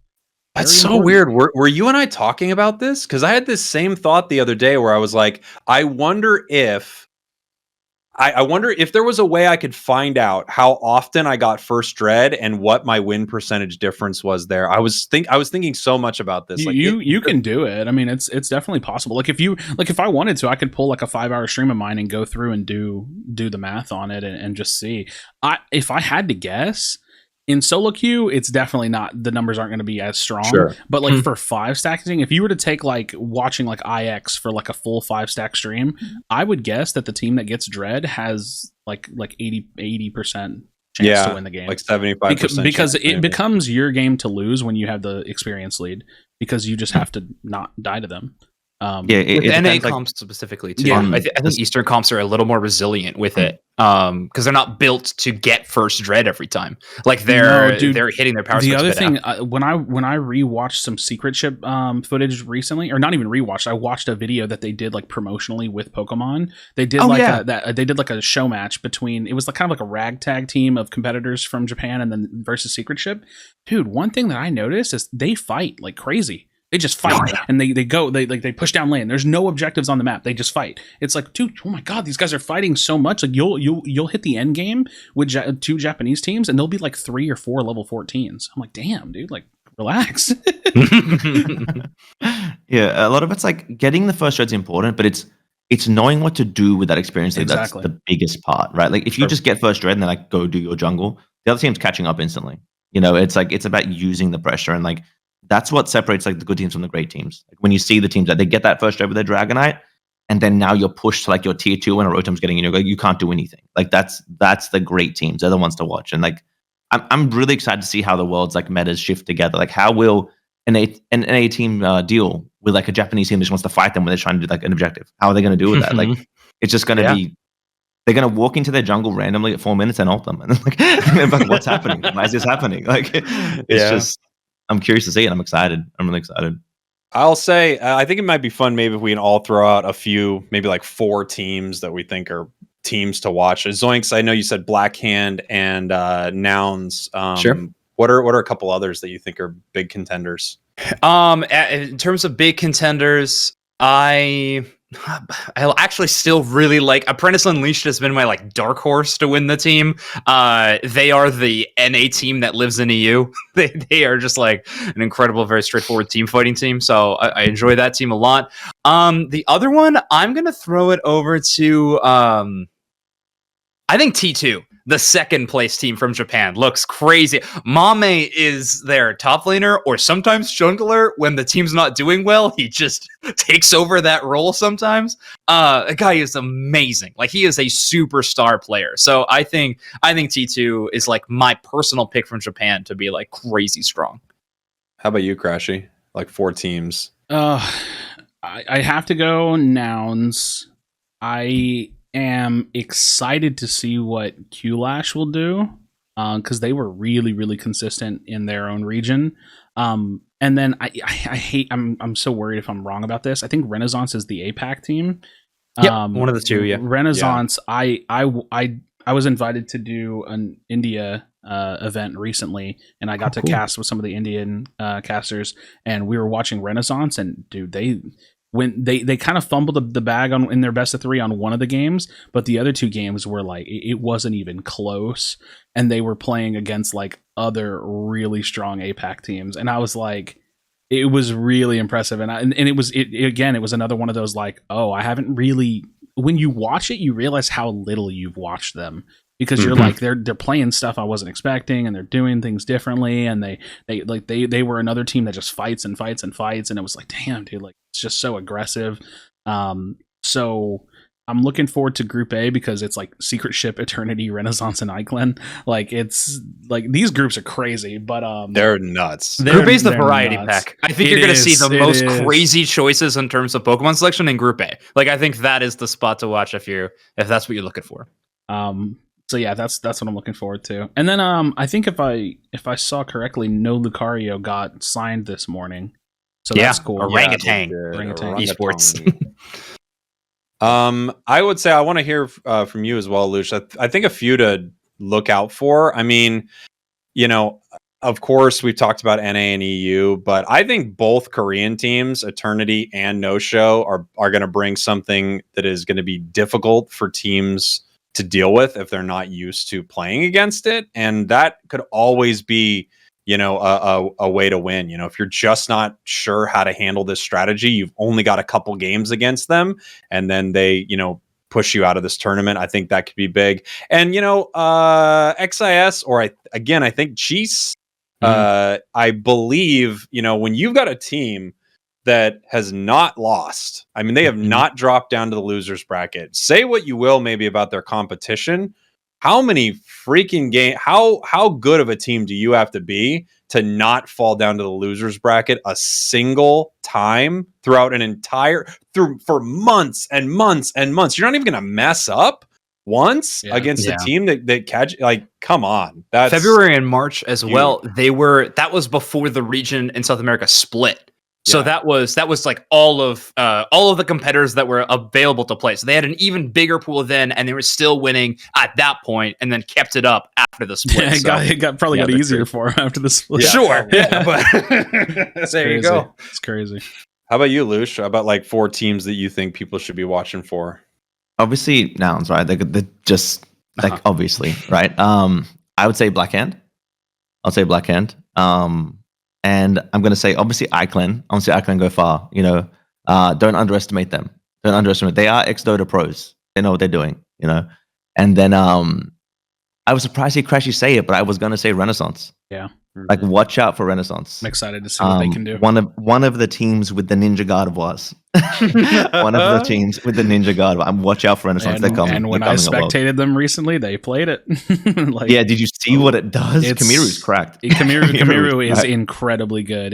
that's so weird. Were you and I talking about this? Because I had this same thought the other day where I was like, I wonder if there was a way I could find out how often I got first Dread and what my win percentage difference was there. I was thinking so much about this. You can do it. I mean, it's definitely possible. If I wanted to, I could pull a 5-hour stream of mine and go through and do the math on it and just see. If I had to guess, in solo queue, it's definitely not. The numbers aren't going to be as strong. Sure. But for 5-stacking, if you were to take watching IX for a full 5-stack stream, I would guess that the team that gets Dread has 80% chance to win the game, 75%, because it becomes your game to lose when you have the experience lead because you just have to not die to them. With NA comps specifically too. I think Eastern comps are a little more resilient with it because they're not built to get first Dread every time. They're hitting their power. The other thing, when I rewatched some secret ship footage recently, or not even rewatched, I watched a video that they did promotionally with Pokemon. They did they did a show match between, it was kind of a ragtag team of competitors from Japan and then versus secret ship. Dude, one thing that I noticed is they fight like crazy. They just fight and they push down lane. There's no objectives on the map. They just fight. It's dude, oh my god, these guys are fighting so much. You'll hit the end game with 2 Japanese teams and they'll be 3 or 4 level 14s. I'm damn, dude, relax. Yeah, a lot of it's getting the first Dread's important, but it's knowing what to do with that experience. Exactly. That's the biggest part, right? If you just get first Dread and then go do your jungle, the other team's catching up instantly. It's it's about using the pressure and that's what separates the good teams from the great teams. When you see the teams that they get that first Dread with their Dragonite, and then now you're pushed to your tier 2 and a Rotom's getting in, you can't do anything. That's the great teams. They're the ones to watch. And I'm really excited to see how the world's metas shift together. How will an A team deal with a Japanese team that just wants to fight them when they're trying to do an objective? How are they going to do with that? It's just going to be, they're going to walk into their jungle randomly at 4 minutes and ult them. And then what's happening? Why is this happening? It's just, I'm curious to see it. I'm excited. I'm really excited. I'll say, I think it might be fun maybe if we can all throw out a few, maybe 4 teams that we think are teams to watch. Zoinks, I know you said Blackhand and Nouns. Sure. What are a couple others that you think are big contenders? In terms of big contenders, I actually still really Apprentice Unleashed has been my dark horse to win the team. They are the NA team that lives in EU. They are just an incredible, very straightforward team fighting team. So I enjoy that team a lot. The other one, I'm gonna throw it over to I think T2. The second place team from Japan looks crazy. Mame is their top laner or sometimes jungler. When the team's not doing well, he just takes over that role sometimes. The guy is amazing. He is a superstar player. So I think T2 is my personal pick from Japan to be crazy strong. How about you, Crashy? 4 teams. I have to go Nouns. I am excited to see what Q-Lash will do because they were really, really consistent in their own region. And then I'm so worried if I'm wrong about this. I think Renaissance is the APAC team. Yep, one of the two, yeah. Renaissance. I was invited to do an India event recently, and I got to cast with some of the Indian casters, and we were watching Renaissance, and dude, they kind of fumbled the bag in their best of 3 on one of the games, but the other 2 games were like it wasn't even close, and they were playing against like other really strong APAC teams, and I was like, it was really impressive, and it was another one of those like, oh, I haven't really. When you watch it, you realize how little you've watched them, because you're like they're playing stuff I wasn't expecting, and they're doing things differently, and they were another team that just fights and fights and fights, and it was like, damn, dude, like it's just so aggressive. So I'm looking forward to Group A because it's like Secret Ship, Eternity, Renaissance, and Icon. Like it's like these groups are crazy, but they're nuts. Group A is the variety pack. I think you're going to see the most crazy choices in terms of Pokemon selection in Group A. Like I think that is the spot to watch if that's what you're looking for. So yeah, that's what I'm looking forward to. And then I think if I saw correctly, No Lucario got signed this morning. So that's cool. Orangutan esports. I would say I want to hear from you as well, Lush. I think a few to look out for. I mean, of course, we've talked about NA and EU, but I think both Korean teams, Eternity and No Show, are going to bring something that is going to be difficult for teams to deal with if they're not used to playing against it. And that could always be, a way to win. If you're just not sure how to handle this strategy, you've only got a couple games against them, and then they, push you out of this tournament. I think that could be big. And, XIS, or I think Cheese, I believe, when you've got a team that has not lost, I mean, they have not dropped down to the losers bracket. Say what you will maybe about their competition. How many freaking how good of a team do you have to be to not fall down to the losers bracket a single time throughout for months and months and months? You're not even going to mess up once against a team that catch, like, come on. That's February and March as well. That was before the region in South America split. So that was like all of the competitors that were available to play. So they had an even bigger pool then, and they were still winning at that point, and then kept it up after the split. It got easier for them after the split. Yeah. Sure, but there you go. It's crazy. How about you, Lush? How about like 4 teams that you think people should be watching for? Obviously, nouns, right? They're just like obviously, right? I would say Blackhand. I'll say Blackhand. And I'm going to say, obviously, Iclan. Obviously, Iclan go far. Don't underestimate them. Don't underestimate. They are ex-Dota pros. They know what they're doing. And then I was surprised to hear Crashy say it, but I was going to say Renaissance. Yeah. Like, watch out for Renaissance. I'm excited to see what they can do. One of the teams with the Ninja Gardevoirs. One of the teams with the Ninja Gardevoir. Watch out for Renaissance. They're coming. And when I spectated them recently, they played it. Did you see what it does? Kamiru's cracked. Kamiru is incredibly good.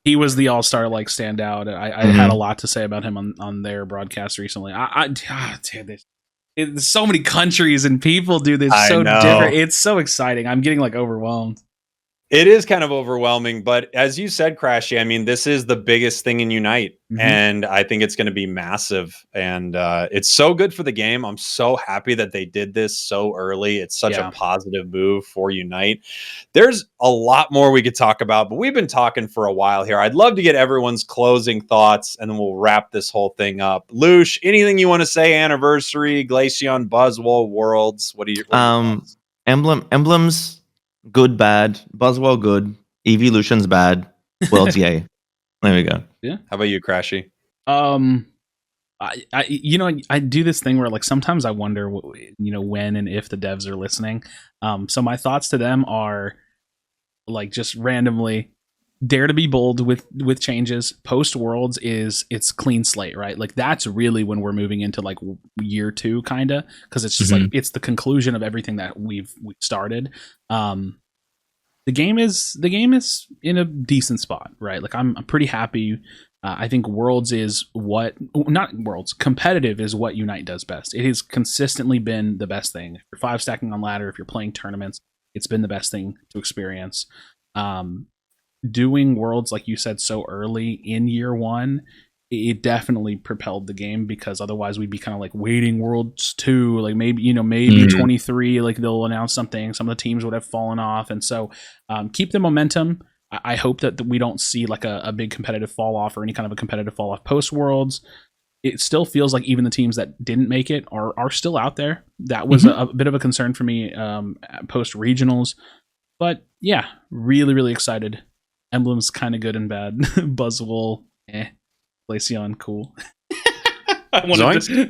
He was the all-star standout. I had a lot to say about him on their broadcast recently. There's so many countries and people do this so different. It's so exciting. I'm getting overwhelmed. It is kind of overwhelming, but as you said, Crashy, I mean, this is the biggest thing in Unite, and I think it's going to be massive, and it's so good for the game. I'm so happy that they did this so early. It's such a positive move for Unite. There's a lot more we could talk about, but we've been talking for a while here. I'd love to get everyone's closing thoughts, and then we'll wrap this whole thing up. Lush, anything you want to say? Anniversary, Glaceon, Buzzwole, Worlds. What are your thoughts? Emblems. Good, bad. Buzzwole, good. Evolution's bad. World's yay. There we go. Yeah. How about you, Crashy? I do this thing where sometimes I wonder, when and if the devs are listening. So my thoughts to them are just randomly dare to be bold with changes. Post Worlds it's clean slate, right? That's really when we're moving into year 2 kind of, because it's just it's the conclusion of everything that we've started. The game is in a decent spot, right? I'm pretty happy. I think competitive is what Unite does best. It has consistently been the best thing. If you're 5 stacking on ladder, if you're playing tournaments, it's been the best thing to experience. Doing Worlds, like you said, so early in year 1 it definitely propelled the game, because otherwise we'd be kind of like waiting Worlds 2, like maybe 23, like they'll announce something, some of the teams would have fallen off. And so keep the momentum. I hope that we don't see like a big competitive fall off or any kind of a competitive fall off post Worlds. It still feels like even the teams that didn't make it are still out there. That was a bit of a concern for me post regionals. But yeah, really, really excited. Emblem's kind of good and bad. Buzzwole, Glaceon, cool. Zoinks?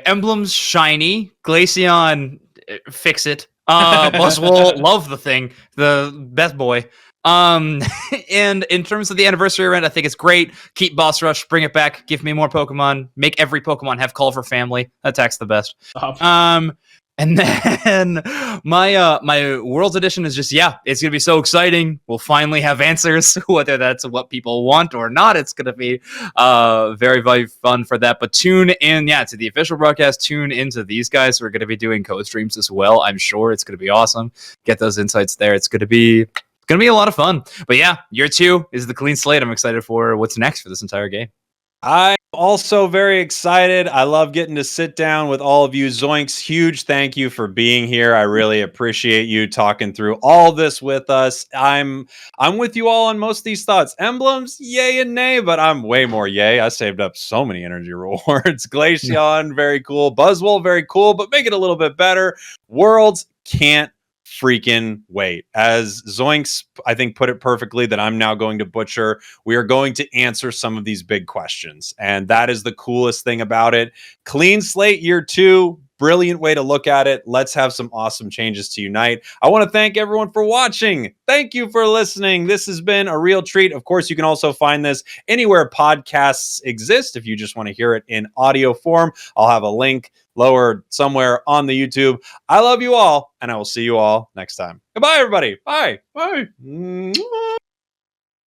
Emblem's shiny. Glaceon, fix it. Buzzwole, love the thing. The best boy. And in terms of the anniversary event, I think it's great. Keep Boss Rush, bring it back, give me more Pokemon, make every Pokemon have Call for Family. Attack's the best. And then my Worlds Edition is just, it's gonna be so exciting. We'll finally have answers, whether that's what people want or not. It's gonna be very, very fun for that. But tune in, to the official broadcast. Tune into these guys who are gonna be doing co-streams as well. I'm sure it's gonna be awesome. Get those insights there. It's gonna be a lot of fun. But year 2 is the clean slate. I'm excited for what's next for this entire game. I'm also very excited. I love getting to sit down with all of you. Zoinks, huge thank you for being here. I really appreciate you talking through all this with us. I'm with you all on most of these thoughts. Emblems, yay and nay, but I'm way more yay. I saved up so many energy rewards. Glaceon, very cool. Buzzwole, very cool, but make it a little bit better. Worlds, can't freaking wait. As Zoinks, I think, put it perfectly, that I'm now going to butcher, we are going to answer some of these big questions. And that is the coolest thing about it. Clean slate year 2. Brilliant way to look at it. Let's have some awesome changes to Unite. I want to thank everyone for watching. Thank you for listening. This has been a real treat. Of course, you can also find this anywhere podcasts exist. If you just want to hear it in audio form, I'll have a link lower somewhere on the YouTube. I love you all, and I will see you all next time. Goodbye, everybody. Bye. Bye.